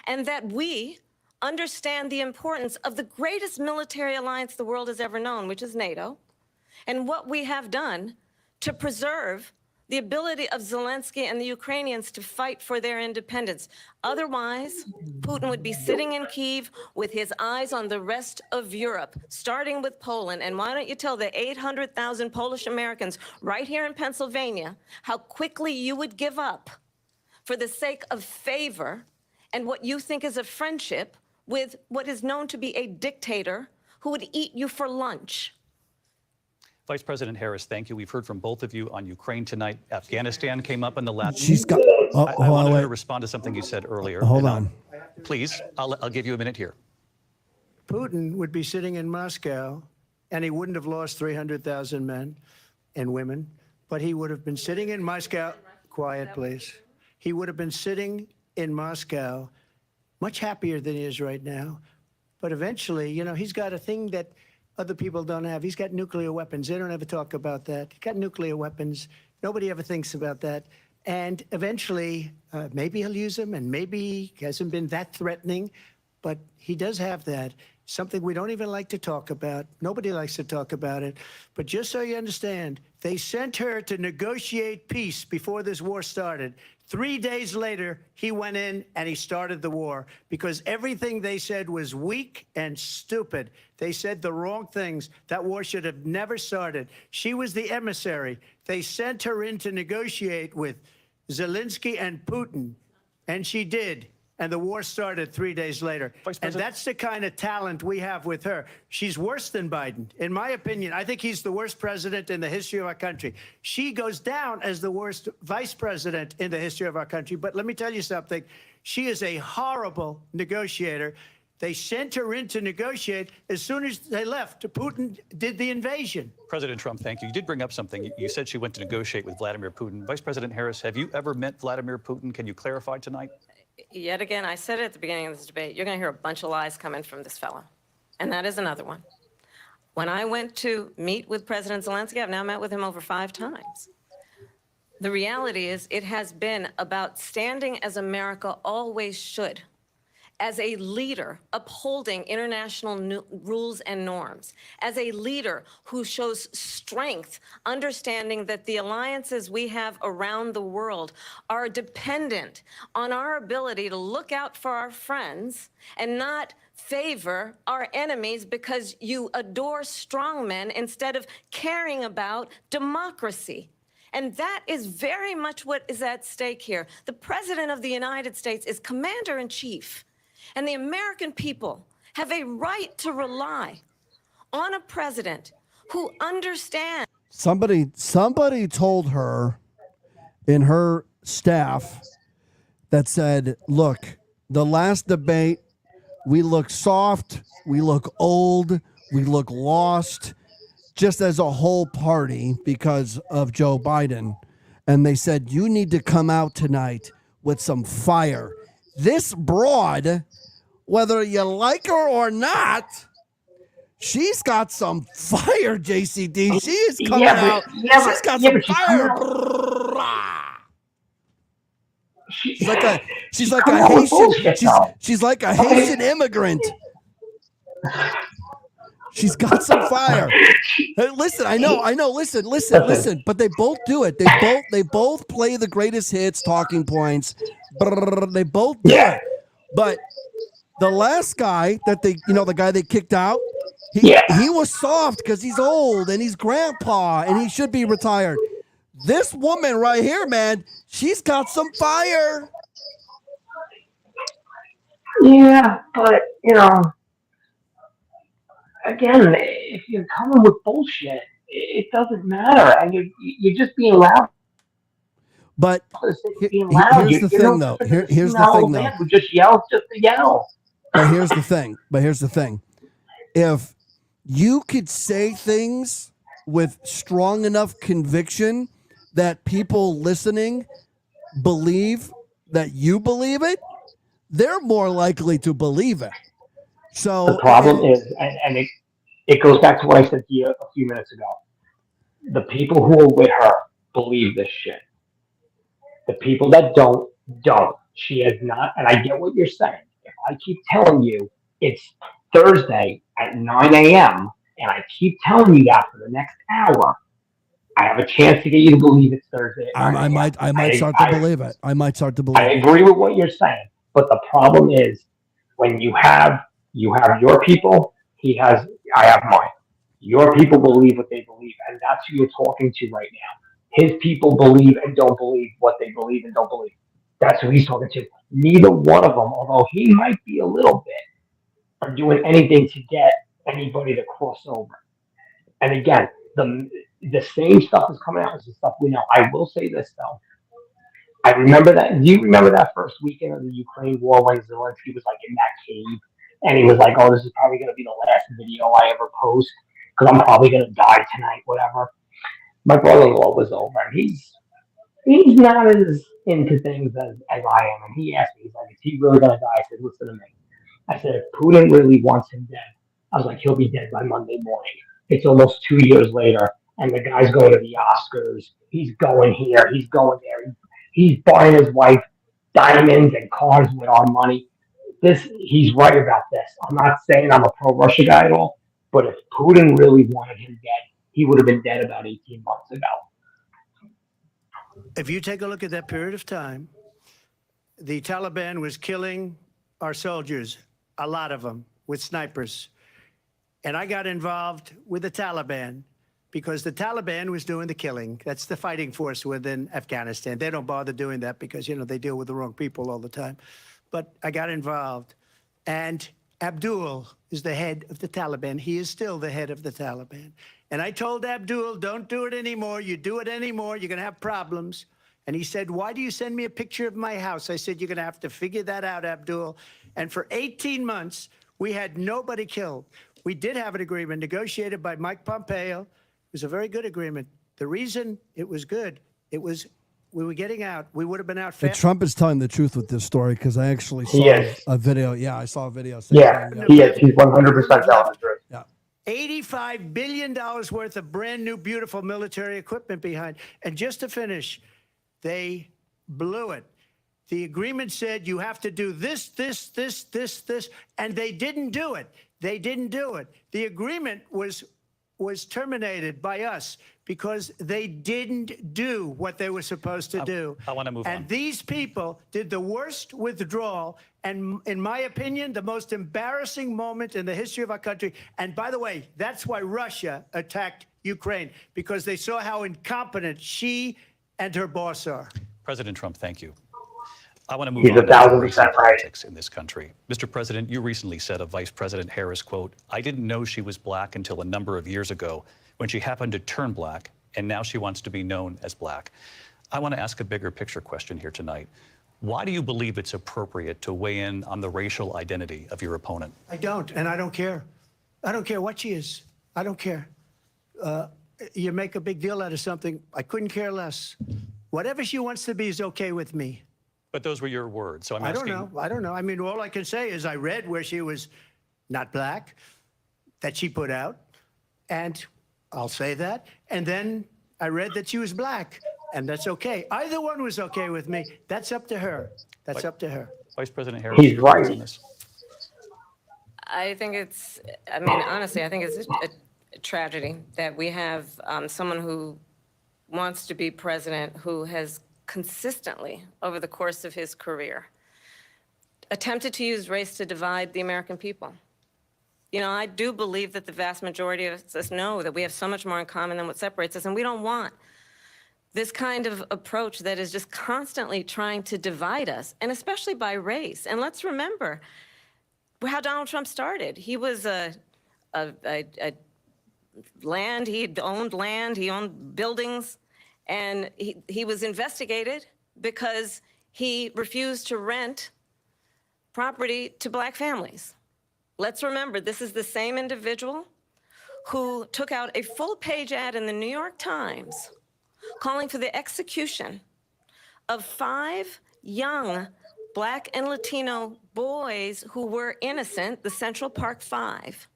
and that we understand the importance of the greatest military alliance the world has ever known, which is NATO, and what we have done to preserve the ability of Zelensky and the Ukrainians to fight for their independence. Otherwise, Putin would be sitting in Kyiv with his eyes on the rest of Europe, starting with Poland. And why don't you tell the 800,000 Polish Americans right here in Pennsylvania how quickly you would give up for the sake of favor and what you think is a friendship with what is known to be a dictator who would eat you for lunch. Vice President Harris, thank you. We've heard from both of you on Ukraine tonight. Afghanistan came up in the last. She's got. Oh, I hold on, wanted her wait. to respond to something you said earlier. Hold and on. Please, I'll give you a minute here. Putin would be sitting in Moscow, and he wouldn't have lost 300,000 men and women, but he would have been sitting in Moscow. Quiet, please. He would have been sitting in Moscow, much happier than he is right now. But eventually, you know, he's got a thing that other people don't have. He's got nuclear weapons. They don't ever talk about that. He's got nuclear weapons. Nobody ever thinks about that. And eventually, maybe he'll use them, and maybe he hasn't been that threatening, but he does have that. Something we don't even like to talk about. Nobody likes to talk about it. But just so you understand, they sent her to negotiate peace before this war started. 3 days later, he went in and he started the war because everything they said was weak and stupid. They said the wrong things. That war should have never started. She was the emissary. They sent her in to negotiate with Zelensky and Putin, and she did. And the war started 3 days later. And that's the kind of talent we have with her. She's worse than Biden. In my opinion, I think he's the worst president in the history of our country. She goes down as the worst vice president in the history of our country. But let me tell you something. She is a horrible negotiator. They sent her in to negotiate. As soon as they left, Putin did the invasion. President Trump, thank you. You did bring up something. You said she went to negotiate with Vladimir Putin. Vice President Harris, have you ever met Vladimir Putin? Can you clarify tonight? Yet again, I said it at the beginning of this debate, you're going to hear a bunch of lies coming from this fellow. And that is another one. When I went to meet with President Zelensky, I've now met with him over 5 times. The reality is it has been about standing as America always should, as a leader upholding international rules and norms, as a leader who shows strength, understanding that the alliances we have around the world are dependent on our ability to look out for our friends and not favor our enemies because you adore strongmen instead of caring about democracy. And that is very much what is at stake here. The President of the United States is commander-in-chief. And the American people have a right to rely on a president who understands. Somebody told her in her staff that said, look, the last debate, we look soft, we look old, we look lost, just as a whole party because of Joe Biden. And they said, you need to come out tonight with some fire. This broad, whether you like her or not, she's got some fire, JCD. She is coming out. She's got some fire. She's like a Haitian. She's like a Haitian immigrant. She's got some fire. Hey, listen, I know. Listen. But they both do it. They both play the greatest hits, talking points. They both do it. But the last guy that the guy they kicked out, he was soft because he's old and he's grandpa and he should be retired. This woman right here, man, she's got some fire. Yeah, but, again, if you're coming with bullshit, it doesn't matter. And you're just being loud. But here's the thing, though. Here's the thing, though. Who just yells just to yell. But here's the thing. If you could say things with strong enough conviction that people listening believe that you believe it, they're more likely to believe it. So the problem is, and it goes back to what I said to you a few minutes ago. The people who are with her believe this shit. The people that don't. She has not, and I get what you're saying. If I keep telling you it's Thursday at 9 a.m., and I keep telling you that for the next hour, I have a chance to get you to believe it's Thursday. At 9 I a.m. might start to believe it. I might start to believe I it. agree with what you're saying, but the problem is when you have your people, I have mine. Your people believe what they believe, and that's who you're talking to right now. His people believe and don't believe what they believe and don't believe. That's who he's talking to. Neither one of them, although he might be a little bit, are doing anything to get anybody to cross over. And again, the same stuff is coming out as the stuff we know. I will say this though. I remember that. Do you remember that first weekend of the Ukraine war when Zelensky was like in that cave and he was like, "Oh, this is probably going to be the last video I ever post because I'm probably going to die tonight, whatever." My brother-in-law was over, and he's not as into things as I am, and he asked me, he's like, "Is he really going to die?" I said, "Listen to me." I said, "If Putin really wants him dead," I was like, "he'll be dead by Monday morning." It's almost 2 years later, and the guy's going to the Oscars. He's going here. He's going there. He's buying his wife diamonds and cars with our money. He's right about this. I'm not saying I'm a pro-Russia guy at all, but if Putin really wanted him dead, he would have been dead about 18 months ago. If you take a look at that period of time, the Taliban was killing our soldiers, a lot of them, with snipers. And I got involved with the Taliban because the Taliban was doing the killing. That's the fighting force within Afghanistan. They don't bother doing that because, they deal with the wrong people all the time. But I got involved. And Abdul is the head of the Taliban. He is still the head of the Taliban. And I told Abdul, don't do it anymore. You do it anymore, you're going to have problems. And he said, "Why do you send me a picture of my house?" I said, "You're going to have to figure that out, Abdul." And for 18 months, we had nobody killed. We did have an agreement negotiated by Mike Pompeo. It was a very good agreement. The reason it was good, we were getting out. We would have been out And fast. Trump is telling the truth with this story because I actually saw a video. Yeah, I saw a video. Yeah, he is. He's 100% telling the truth. Yeah. $85 billion worth of brand new, beautiful military equipment behind. And just to finish, they blew it. The agreement said you have to do this, and they didn't do it. They didn't do it. The agreement was terminated by us because they didn't do what they were supposed to do. I want to move on. And these people did the worst withdrawal and, in my opinion, the most embarrassing moment in the history of our country. And by the way, that's why Russia attacked Ukraine, because they saw how incompetent she and her boss are. President Trump, thank you. I want to move He's on to 1,000% race right. and politics in this country. Mr. President, you recently said of Vice President Harris, quote, "I didn't know she was black until a number of years ago when she happened to turn black, and now she wants to be known as black." I want to ask a bigger picture question here tonight. Why do you believe it's appropriate to weigh in on the racial identity of your opponent? I don't, and I don't care. I don't care what she is. I don't care. You make a big deal out of something. I couldn't care less. Whatever she wants to be is okay with me. But those were your words, so I'm I asking. don't know. I mean, all I can say is I read where she was not black, that she put out, and I'll say that. And then I read that she was black, and that's okay. Either one was okay with me. That's up to her. That's up to her. Vice President Harris, He's your thoughts right. on this? I think honestly, I think it's a tragedy that we have someone who wants to be president who has consistently, over the course of his career, attempted to use race to divide the American people. I do believe that the vast majority of us know that we have so much more in common than what separates us, and we don't want this kind of approach that is just constantly trying to divide us, and especially by race. And let's remember how Donald Trump started. He was he owned buildings, and he was investigated because he refused to rent property to black families. Let's remember, this is the same individual who took out a full-page ad in the New York Times calling for the execution of 5 young black and Latino boys who were innocent, the Central Park 5.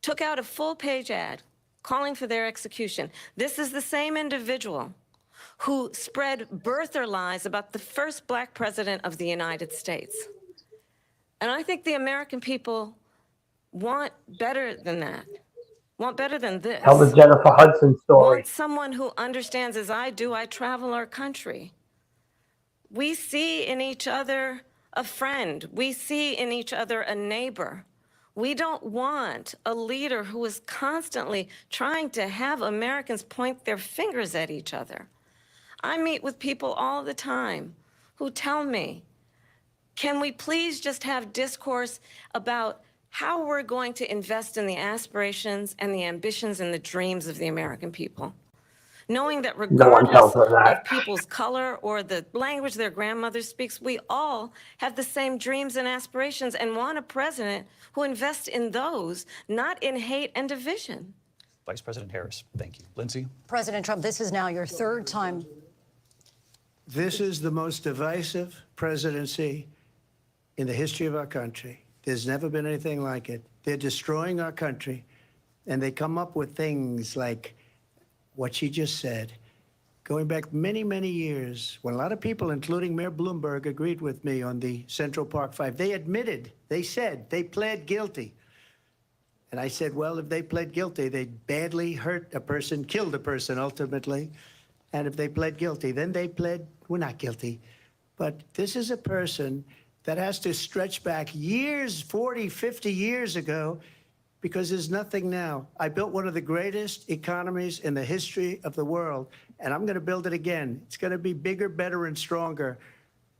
Took out a full-page ad calling for their execution. This is the same individual who spread birther lies about the first black president of the United States. And I think the American people want better than that. want better than this. Tell the Jennifer Hudson story. Want someone who understands, as I do, I travel our country. We see in each other a friend. We see in each other a neighbor. We don't want a leader who is constantly trying to have Americans point their fingers at each other. I meet with people all the time who tell me, can we please just have discourse about how we're going to invest in the aspirations and the ambitions and the dreams of the American people? Knowing that No one tells regardless her that. of people's color or the language their grandmother speaks, we all have the same dreams and aspirations and want a president who invests in those, not in hate and division. Vice President Harris, thank you. Lindsay? President Trump, this is now your third time. This is the most divisive presidency in the history of our country. There's never been anything like it. They're destroying our country, and they come up with things like what she just said. Going back many, many years, when a lot of people, including Mayor Bloomberg, agreed with me on the Central Park Five, they admitted, they said, they pled guilty. And I said, well, if they pled guilty, they badly hurt a person, killed a person ultimately. And if they pled guilty, then they pled, we're not guilty. But this is a person that has to stretch back years, 40, 50 years ago, because there's nothing now. I built one of the greatest economies in the history of the world, and I'm going to build it again. It's going to be bigger, better, and stronger.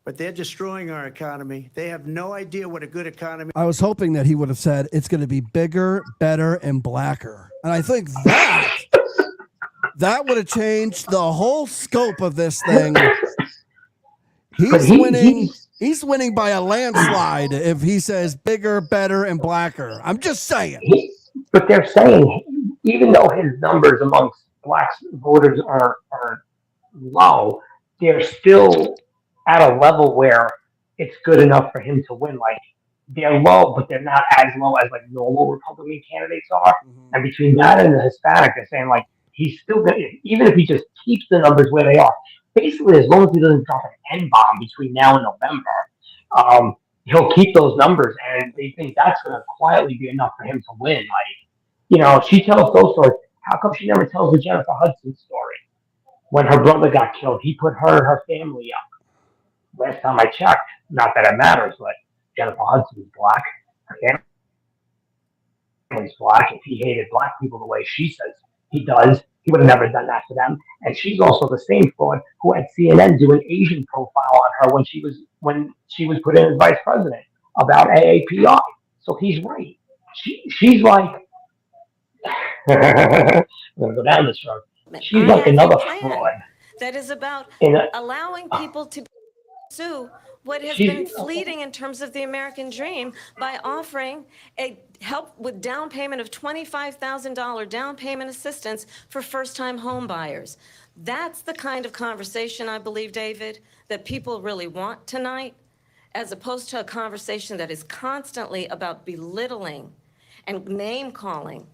But they're destroying our economy. They have no idea what a good economy. I was hoping that he would have said it's going to be bigger, better, and blacker. And I think that would have changed the whole scope of this thing. He's winning by a landslide if he says bigger, better, and blacker. I'm just saying. But they're saying, even though his numbers amongst black voters are low, they're still at a level where it's good enough for him to win. Like, they're low, but they're not as low as like normal Republican candidates are. Mm-hmm. And between that and the Hispanic, they're saying like he's still gonna, even if he just keeps the numbers where they are, basically as long as he doesn't drop an N-bomb between now and November, he'll keep those numbers, and they think that's gonna quietly be enough for him to win. Like, you know, she tells those stories. How come she never tells the Jennifer Hudson story? When her brother got killed, he put her and her family up. Last time I checked, not that it matters, but Jennifer Hudson's black. Her family's black. If he hated black people the way she says he does, he would have never done that to them. And she's also the same fraud who had CNN do an Asian profile on her when she was put in as vice president about AAPI. So he's right. She's like, I'm gonna go down this road. She's like another fraud. That is about allowing people to pursue what has been fleeting in terms of the American dream by offering a help with down payment of $25,000 down payment assistance for first-time home buyers. That's the kind of conversation, I believe, David, that people really want tonight, as opposed to a conversation that is constantly about belittling and name-calling.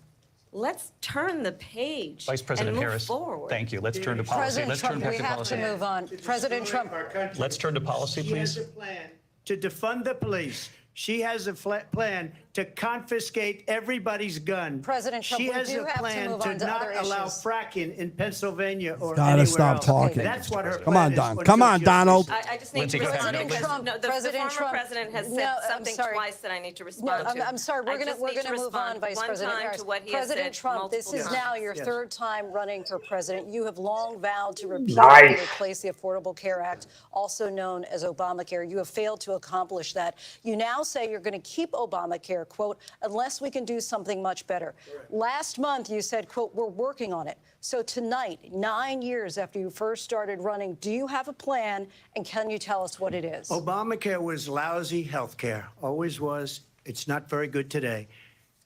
Let's turn the page. Vice President and move Harris, forward. thank you. Let's turn to policy. President Let's Trump, turn back we to have policy. to move on. President Trump. Let's turn to policy, She please. has a plan to defund the police. She has a plan to confiscate everybody's gun. President Trump, she we has do a have to plan move to on to not other allow issues. fracking in Pennsylvania or Gotta anywhere stop else. talking. That's what her Come plan on, is Don. until Come on, justice. Donald. I just need Lindsay, to go ahead. respond because Trump, the President former Trump. president has said No, I'm something sorry. twice that I need to No, respond to. I'm sorry. We're going to move on, Vice President Harris. President Trump, this is now your third time running for president. You have long vowed to repeal and replace the Affordable Care Act, also known as Obamacare. You have failed to accomplish that. You now say you're going to keep Obamacare, quote, unless we can do something much better. Correct. Last month, you said, quote, we're working on it. So tonight, 9 years after you first started running, do you have a plan, and can you tell us what it is? Obamacare was lousy health care, always was. It's not very good today.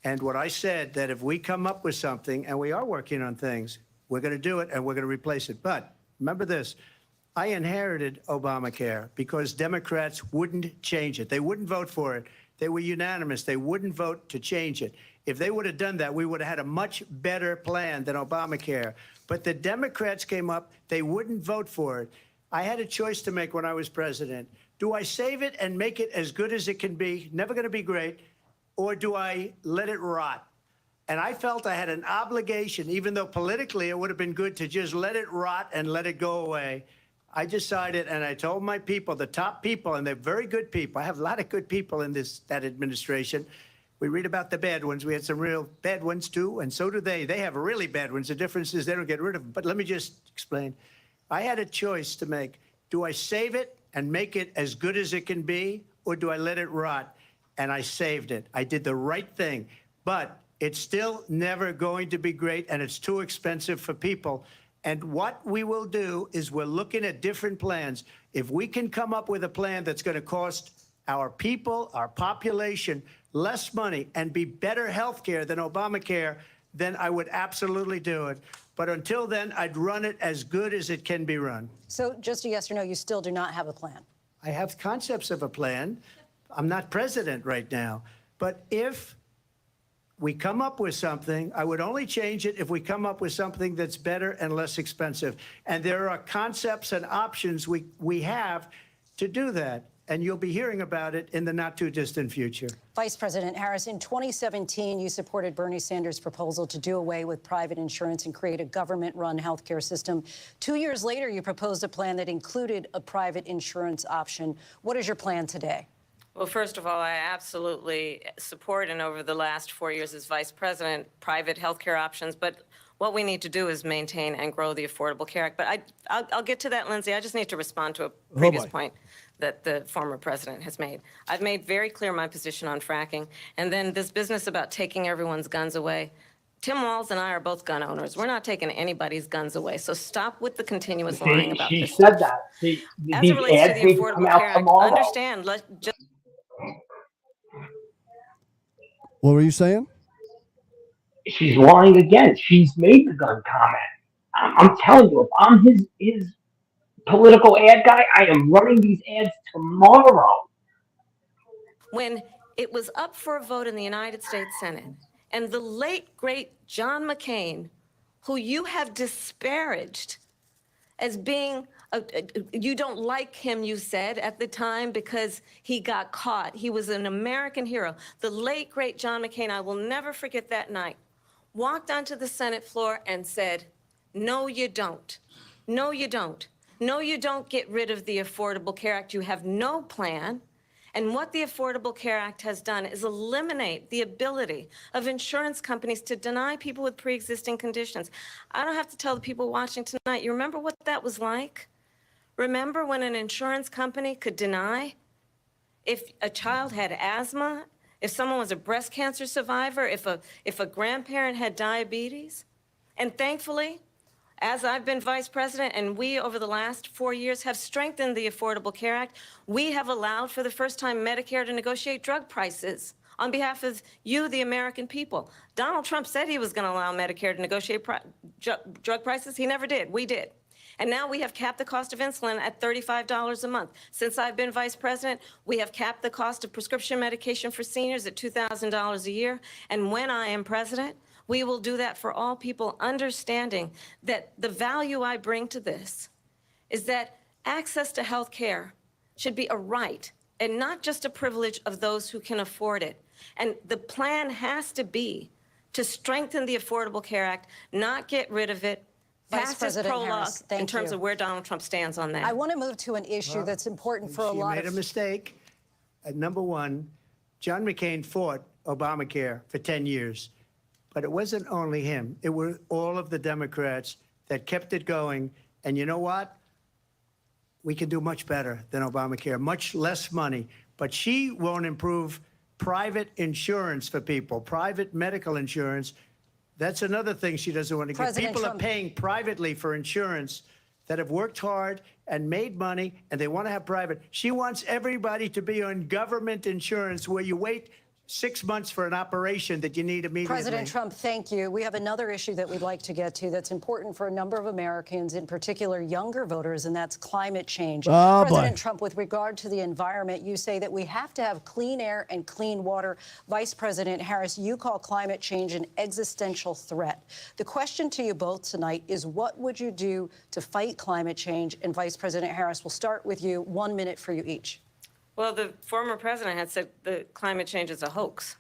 And what I said, that if we come up with something, and we are working on things, we're going to do it, and we're going to replace it. But remember this. I inherited Obamacare because Democrats wouldn't change it. They wouldn't vote for it. They were unanimous. They wouldn't vote to change it. If they would have done that, we would have had a much better plan than Obamacare. But the Democrats came up. They wouldn't vote for it. I had a choice to make when I was president. Do I save it and make it as good as it can be, never going to be great, or do I let it rot? And I felt I had an obligation, even though politically it would have been good to just let it rot and let it go away. I decided, and I told my people, the top people, and they're very good people. I have a lot of good people in that administration. We read about the bad ones. We had some real bad ones too, and so do they. They have really bad ones. The difference is they don't get rid of them. But let me just explain. I had a choice to make. Do I save it and make it as good as it can be, or do I let it rot? And I saved it. I did the right thing. But it's still never going to be great, and it's too expensive for people. And what we will do is we're looking at different plans. If we can come up with a plan that's going to cost our people, our population, less money and be better health care than Obamacare, then I would absolutely do it. But until then, I'd run it as good as it can be run. So just a yes or no, you still do not have a plan? I have concepts of a plan. I'm not president right now. But if we come up with something, I would only change it if we come up with something that's better and less expensive. And there are concepts and options we have to do that. And you'll be hearing about it in the not too distant future. Vice President Harris, in 2017, you supported Bernie Sanders' proposal to do away with private insurance and create a government-run healthcare system. 2 years later, you proposed a plan that included a private insurance option. What is your plan today? Well, first of all, I absolutely support, and over the last 4 years as vice president, private healthcare options. But what we need to do is maintain and grow the Affordable Care Act. But I'll get to that, Lindsay. I just need to respond to a previous point that the former president has made. I've made very clear my position on fracking. And then this business about taking everyone's guns away. Tim Walz and I are both gun owners. We're not taking anybody's guns away. So stop with the continuous lying about She this said stuff. that. As These it relates to ads the need to come Affordable out Care Act, tomorrow. understand, What were you saying? She's lying again. She's made the gun comment. I'm telling you, if I'm his political ad guy, I am running these ads tomorrow. when it was up for a vote in the United States Senate, and the late, great John McCain, who you have disparaged as being, you don't like him, you said at the time, because he got caught. He was an American hero. The late, great John McCain, I will never forget that night, walked onto the Senate floor and said, no, you don't. No, you don't. No, you don't get rid of the Affordable Care Act. You have no plan. And what the Affordable Care Act has done is eliminate the ability of insurance companies to deny people with pre-existing conditions. I don't have to tell the people watching tonight, you remember what that was like? Remember when an insurance company could deny if a child had asthma, if someone was a breast cancer survivor, if a grandparent had diabetes? And thankfully, as I've been vice president, and we, over the last 4 years, have strengthened the Affordable Care Act, we have allowed for the first time Medicare to negotiate drug prices on behalf of you, the American people. Donald Trump said he was going to allow Medicare to negotiate drug prices. He never did. We did. And now we have capped the cost of insulin at $35 a month. Since I've been vice president, we have capped the cost of prescription medication for seniors at $2,000 a year. And when I am president, we will do that for all people, understanding that the value I bring to this is that access to health care should be a right and not just a privilege of those who can afford it. And the plan has to be to strengthen the Affordable Care Act, not get rid of it, Vice pass this President prologue Harris, thank in terms you. of where Donald Trump stands on that. I want to move to an issue that's important for a lot She made a mistake. Number one, John McCain fought Obamacare for 10 years. But it wasn't only him. It were all of the Democrats that kept it going. And you know what? We can do much better than Obamacare, much less money. But she won't improve private insurance for people, private medical insurance. That's another thing she doesn't want to get. People are paying privately for insurance that have worked hard and made money, and they want to have private. She wants everybody to be on government insurance where you wait 6 months for an operation that you need immediately. President Trump, thank you. We have another issue that we'd like to get to that's important for a number of Americans, in particular younger voters, and that's climate change. President Trump, with regard to the environment, you say that we have to have clean air and clean water. Vice President Harris, you call climate change an existential threat. The question to you both tonight is, what would you do to fight climate change? And Vice President Harris, we'll start with you. 1 minute for you each. Well, the former president had said the climate change is a hoax.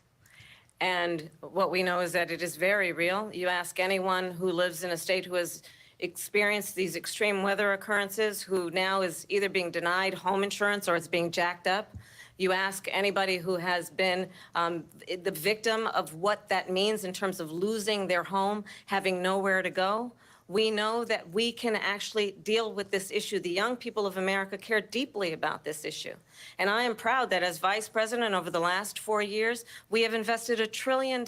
And what we know is that it is very real. You ask anyone who lives in a state who has experienced these extreme weather occurrences, who now is either being denied home insurance or it's being jacked up. You ask anybody who has been the victim of what that means in terms of losing their home, having nowhere to go. We know that we can actually deal with this issue. The young people of America care deeply about this issue. And I am proud that as vice president over the last 4 years, we have invested $1 trillion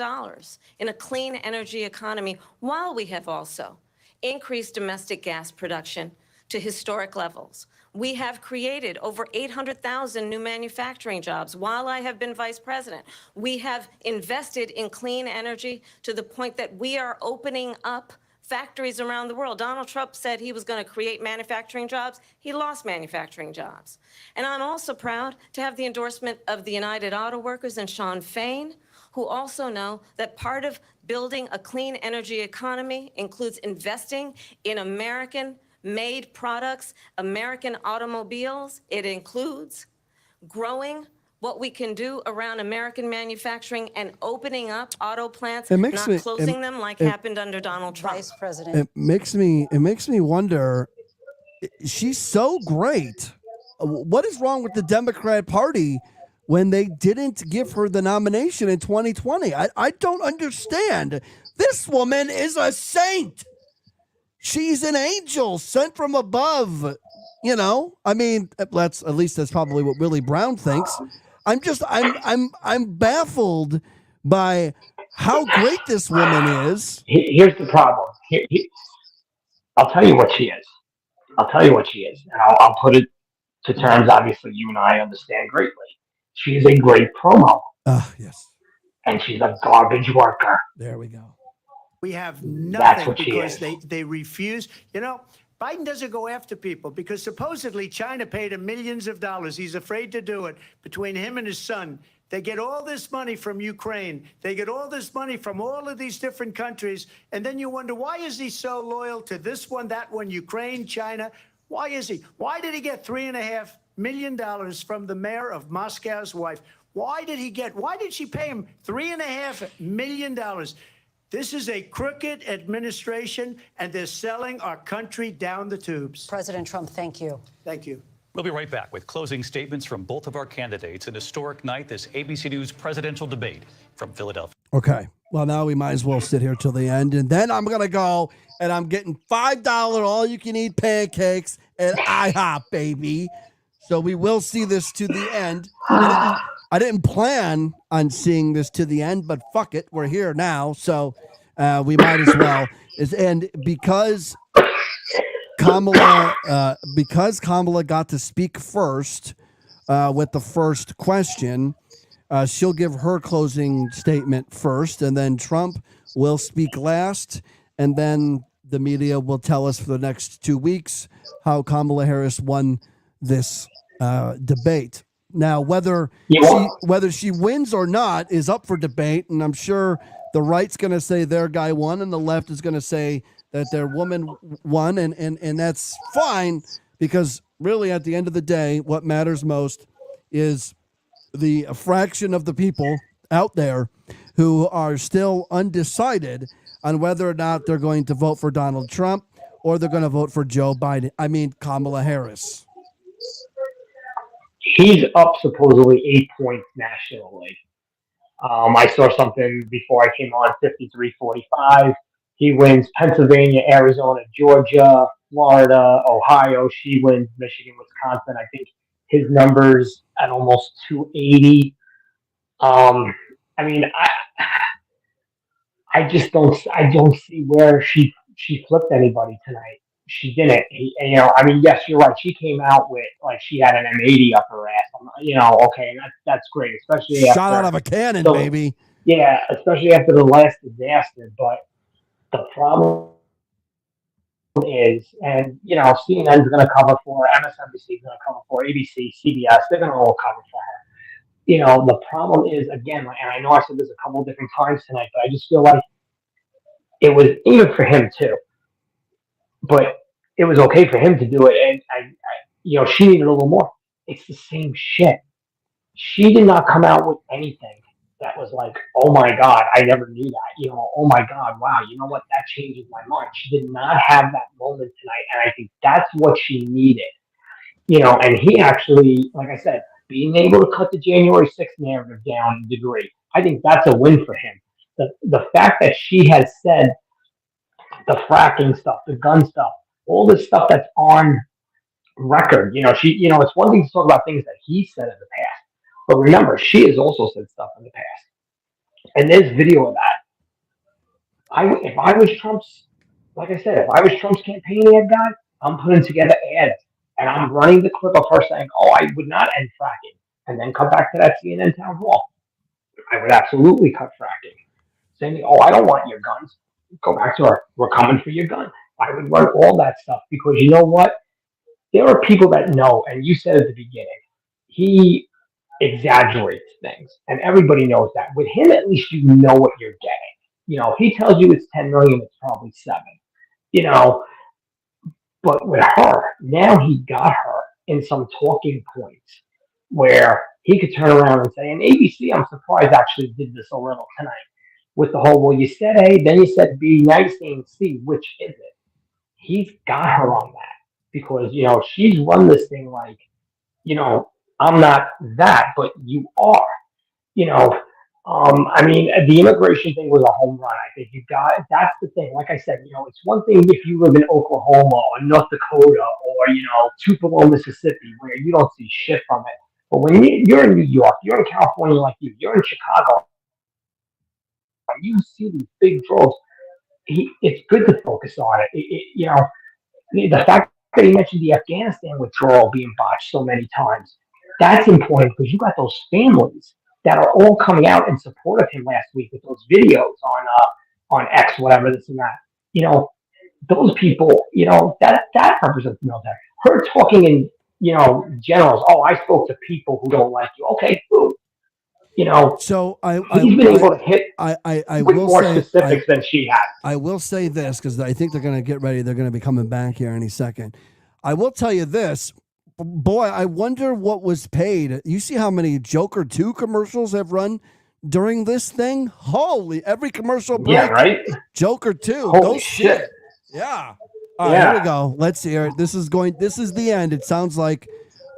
in a clean energy economy, while we have also increased domestic gas production to historic levels. We have created over 800,000 new manufacturing jobs while I have been vice president. We have invested in clean energy to the point that we are opening up factories around the world. Donald Trump said he was going to create manufacturing jobs. He lost manufacturing jobs. And I'm also proud to have the endorsement of the United Auto Workers and Sean Fain, who also know that part of building a clean energy economy includes investing in American-made products, American automobiles. It includes growing what we can do around American manufacturing and opening up auto plants, not closing them like happened under Donald Trump. Vice President. It makes me wonder. She's so great. What is wrong with the Democrat Party when they didn't give her the nomination in 2020? I don't understand. This woman is a saint. She's an angel sent from above. You know, I mean, at least that's probably what Willie Brown thinks. I'm baffled by how great this woman is. Here's the problem. I'll tell you what she is. And I'll put it to terms, obviously, you and I understand greatly. She is a great promo. Yes. And she's a garbage worker. There we go. We have That's nothing what she because is. they refuse. You know, Biden doesn't go after people because supposedly China paid him millions of dollars. He's afraid to do it. Between him and his son, they get all this money from Ukraine. They get all this money from all of these different countries. And then you wonder, why is he so loyal to this one, that one, Ukraine, China? Why is he? Why did he get $3.5 million from the mayor of Moscow's wife? Why did she pay him $3.5 million? This is a crooked administration, and they're selling our country down the tubes. President Trump, thank you. Thank you. We'll be right back with closing statements from both of our candidates. An historic night, this ABC News presidential debate from Philadelphia. Okay. Well, now we might as well sit here till the end. And then I'm going to go and I'm getting $5 all-you-can-eat pancakes at IHOP, baby. So we will see this to the end. I didn't plan on seeing this to the end, but fuck it. We're here now. So we might as well. And because Kamala got to speak first with the first question, she'll give her closing statement first, and then Trump will speak last, and then the media will tell us for the next 2 weeks how Kamala Harris won this debate. Now, whether she wins or not is up for debate, and I'm sure the right's going to say their guy won, and the left is going to say that their woman won, and that's fine, because really at the end of the day, what matters most is the fraction of the people out there who are still undecided on whether or not they're going to vote for Donald Trump or they're going to vote for Kamala Harris. He's up supposedly 8 points nationally. I saw something before I came on, 53-45. He wins Pennsylvania, Arizona, Georgia, Florida, Ohio. She wins Michigan, Wisconsin. I think his numbers at almost 280. I mean, I don't see where she flipped anybody tonight. She didn't. I mean, yes, you're right. She came out with like she had an M80 up her ass. Okay, that's great, especially shot out of a cannon, baby. Yeah, especially after the last disaster. But the problem is, and CNN's going to cover for her, MSNBC is going to cover for her, ABC, CBS, they're going to all cover for her. The problem is, again, and I know I said this a couple of different times tonight, but I just feel like it was even for him too. But it was okay for him to do it, and she needed a little more. It's the same shit. She did not come out with anything that was like, oh my God, I never knew that. You know, oh my God, wow, you know what? That changes my mind. She did not have that moment tonight. And I think that's what she needed. You know, and he actually, like I said, being able to cut the January 6th narrative down a degree, I think that's a win for him. The fact that she has said the fracking stuff, the gun stuff, all this stuff that's on record, it's one thing to talk about things that he said in the past, but remember, she has also said stuff in the past. And there's video of that. If I was Trump's, like I said, if I was Trump's campaign ad guy, I'm putting together ads and I'm running the clip of her saying, "Oh, I would not end fracking," and then come back to that CNN town hall. I would absolutely cut fracking. Saying, "Oh, I don't want your guns." Go back to her. We're coming for your gun. I would run all that stuff because you know what? There are people that know, and you said at the beginning, he exaggerates things, and everybody knows that. With him, at least you know what you're getting. You know, if he tells you it's 10 million, it's probably 7. You know, but with her, now he got her in some talking points where he could turn around and say, and ABC, I'm surprised actually did this a little tonight with the whole, well, you said A, then you said B, now you're saying C, which is it? He's got her on that because, you know, she's run this thing like, you know, I'm not that, but you are, you know. I mean, the immigration thing was a home run. I think that's the thing. Like I said, you know, it's one thing if you live in Oklahoma or North Dakota or, you know, Tupelo, Mississippi, where you don't see shit from it. But when you're in New York, you're in California like you're in Chicago, and you see these big droves, it's good to focus on it. You know, the fact that he mentioned the Afghanistan withdrawal being botched so many times, that's important because you got those families that are all coming out in support of him last week with those videos on X, whatever, this and that. You know, those people, you know, that represents the military. Her talking in, you know, generals, oh, I spoke to people who don't like you. Okay, cool. You know, So he's been able to hit I with will more say specifics than she has. I will say this because I think they're going to get ready. They're going to be coming back here any second. I will tell you this, boy. I wonder what was paid. You see how many Joker 2 commercials have run during this thing? Holy! Every commercial break. Yeah, right. Joker 2. Holy Go see shit. it. Yeah. All right, here we go. Let's hear it. This is the end. It sounds like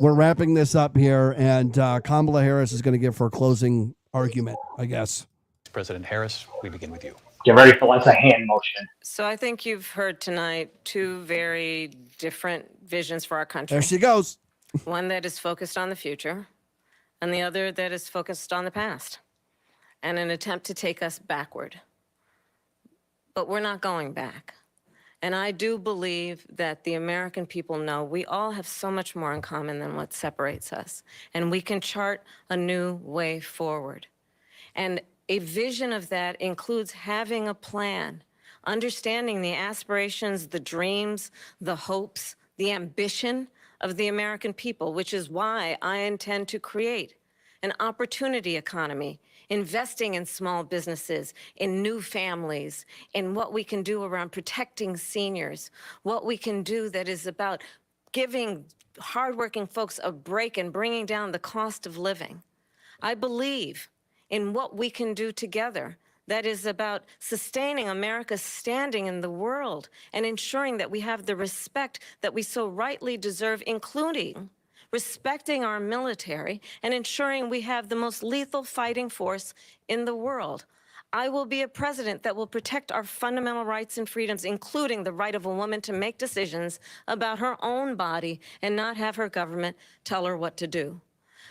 we're wrapping this up here, and Kamala Harris is going to give her closing argument, I guess. President Harris, we begin with you. Get ready for a hand motion. So I think you've heard tonight 2 very different visions for our country. There she goes. One that is focused on the future, and the other that is focused on the past, and an attempt to take us backward. But we're not going back. And I do believe that the American people know we all have so much more in common than what separates us. And we can chart a new way forward. And a vision of that includes having a plan, understanding the aspirations, the dreams, the hopes, the ambition of the American people, which is why I intend to create an opportunity economy, investing in small businesses, in new families, in what we can do around protecting seniors, what we can do that is about giving hardworking folks a break and bringing down the cost of living. I believe in what we can do together that is about sustaining America's standing in the world and ensuring that we have the respect that we so rightly deserve, including respecting our military and ensuring we have the most lethal fighting force in the world. I will be a president that will protect our fundamental rights and freedoms, including the right of a woman to make decisions about her own body and not have her government tell her what to do.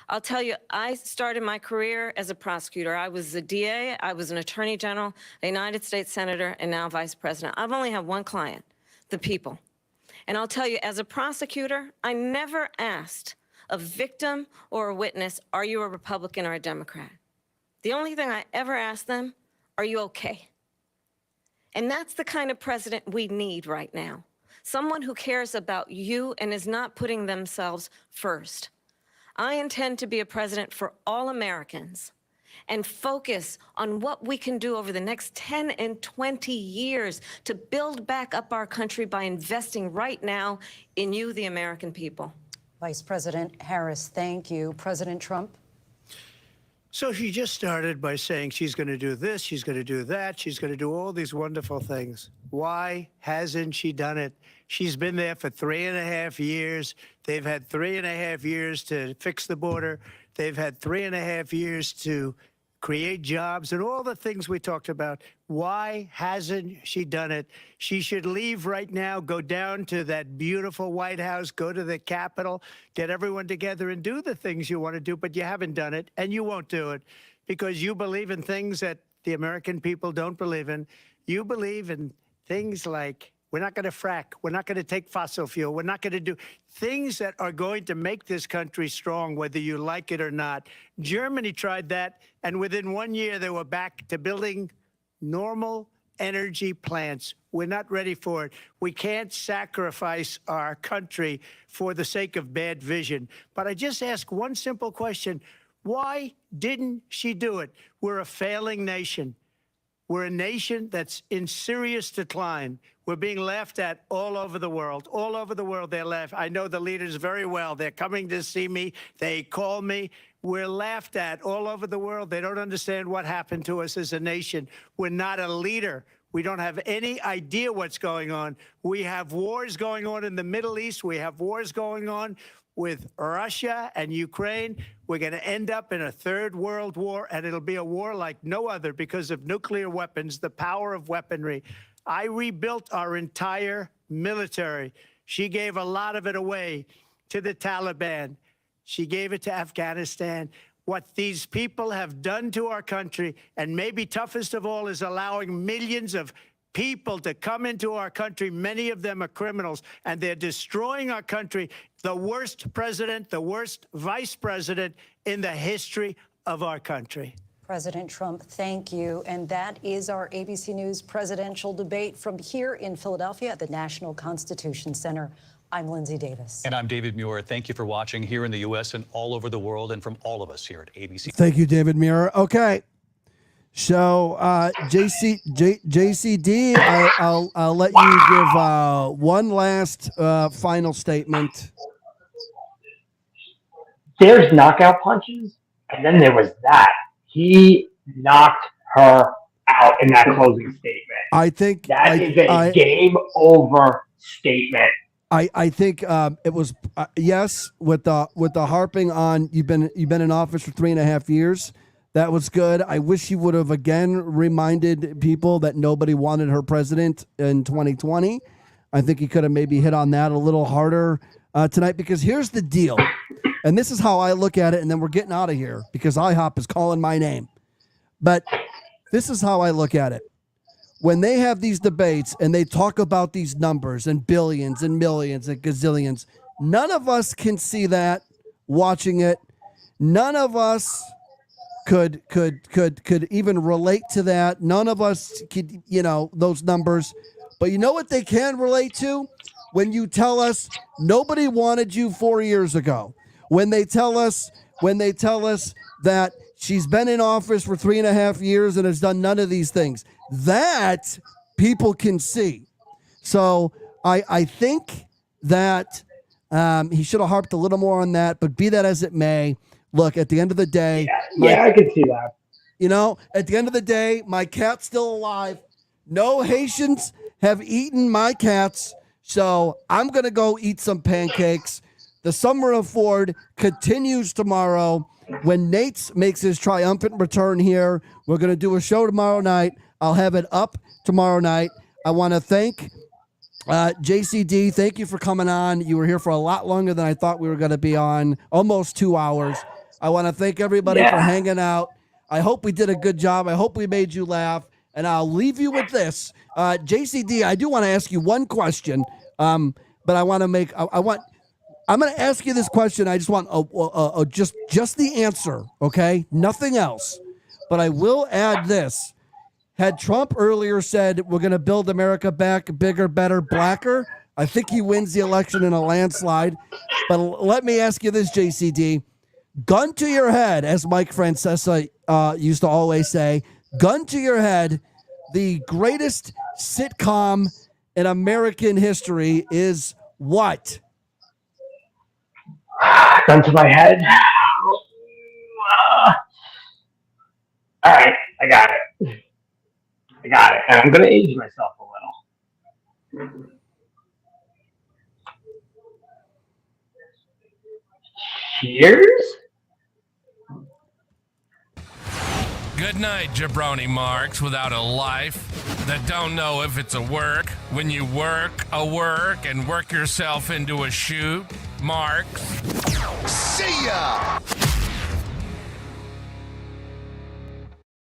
I'll tell you, I started my career as a prosecutor. I was a DA, I was an attorney general, a United States senator, and now vice president. I've only had one client, the people. And I'll tell you, as a prosecutor, I never asked a victim or a witness, are you a Republican or a Democrat? The only thing I ever asked them, are you okay? And that's the kind of president we need right now. Someone who cares about you and is not putting themselves first. I intend to be a president for all Americans and focus on what we can do over the next 10 and 20 years to build back up our country by investing right now in you, the American people. Vice President Harris, thank you. President Trump? So she just started by saying she's going to do this, she's going to do that, she's going to do all these wonderful things. Why hasn't she done it? She's been there for 3.5 years. They've had 3.5 years to fix the border. They've had 3.5 years to create jobs and all the things we talked about. Why hasn't she done it? She should leave right now, go down to that beautiful White House, go to the Capitol, get everyone together and do the things you want to do, but you haven't done it and you won't do it because you believe in things that the American people don't believe in. You believe in things like we're not going to frack. We're not going to take fossil fuel. We're not going to do things that are going to make this country strong, whether you like it or not. Germany tried that, and within 1 year, they were back to building normal energy plants. We're not ready for it. We can't sacrifice our country for the sake of bad vision. But I just ask one simple question. Why didn't she do it? We're a failing nation. We're a nation that's in serious decline. We're being laughed at all over the world. All over the world, they're laughed. I know the leaders very well. They're coming to see me. They call me. We're laughed at all over the world. They don't understand what happened to us as a nation. We're not a leader. We don't have any idea what's going on. We have wars going on in the Middle East. We have wars going on with Russia and Ukraine. We're going to end up in a third world war, and it'll be a war like no other because of nuclear weapons, the power of weaponry. I rebuilt our entire military. She gave a lot of it away to the Taliban. She gave it to Afghanistan. What these people have done to our country, and maybe toughest of all, is allowing millions of people to come into our country. Many of them are criminals, and they're destroying our country. The worst president, the worst vice president in the history of our country. President Trump, thank you. And that is our ABC News presidential debate from here in Philadelphia at the National Constitution Center. I'm Lindsay Davis. And I'm David Muir. Thank you for watching here in the U.S. and all over the world, and from all of us here at ABC. Thank you, David Muir. Okay. So, JCD, I'll let you give one last final statement. There's knockout punches, and then there was that. He knocked her out in that closing statement. I think that is a game over statement. I think it was yes, with the harping on you've been in office for 3.5 years. That was good. I wish he would have again reminded people that nobody wanted her president in 2020. I think he could have maybe hit on that a little harder tonight, because here's the deal. And this is how I look at it, and then we're getting out of here because IHOP is calling my name. But this is how I look at it. When they have these debates and they talk about these numbers and billions and millions and gazillions, none of us can see that watching it. None of us could even relate to that. None of us could, those numbers. But you know what they can relate to? When you tell us nobody wanted you 4 years ago. When they tell us that she's been in office for 3.5 years and has done none of these things, that people can see. So I think that he should have harped a little more on that, but be that as it may, look, at the end of the day, I can see that. At the end of the day, my cat's still alive. No Haitians have eaten my cats, so I'm going to go eat some pancakes. The Summer of Ford continues tomorrow when Nate's makes his triumphant return here. We're going to do a show tomorrow night. I'll have it up tomorrow night. I want to thank JCD. Thank you for coming on. You were here for a lot longer than I thought we were going to be on, almost 2 hours. I want to thank everybody for hanging out. I hope we did a good job. I hope we made you laugh. And I'll leave you with this. JCD, I do want to ask you one question, but I'm going to ask you this question. I just want just the answer, okay? Nothing else. But I will add this. Had Trump earlier said we're going to build America back bigger, better, blacker, I think he wins the election in a landslide. But let me ask you this, JCD. Gun to your head, as Mike Francesa used to always say, gun to your head, the greatest sitcom in American history is what? Gun to my head. and I'm going to age myself a little. Cheers? Good night, jabroni marks without a life that don't know if it's a work when you work a work and work yourself into a shoot. Marks. See ya!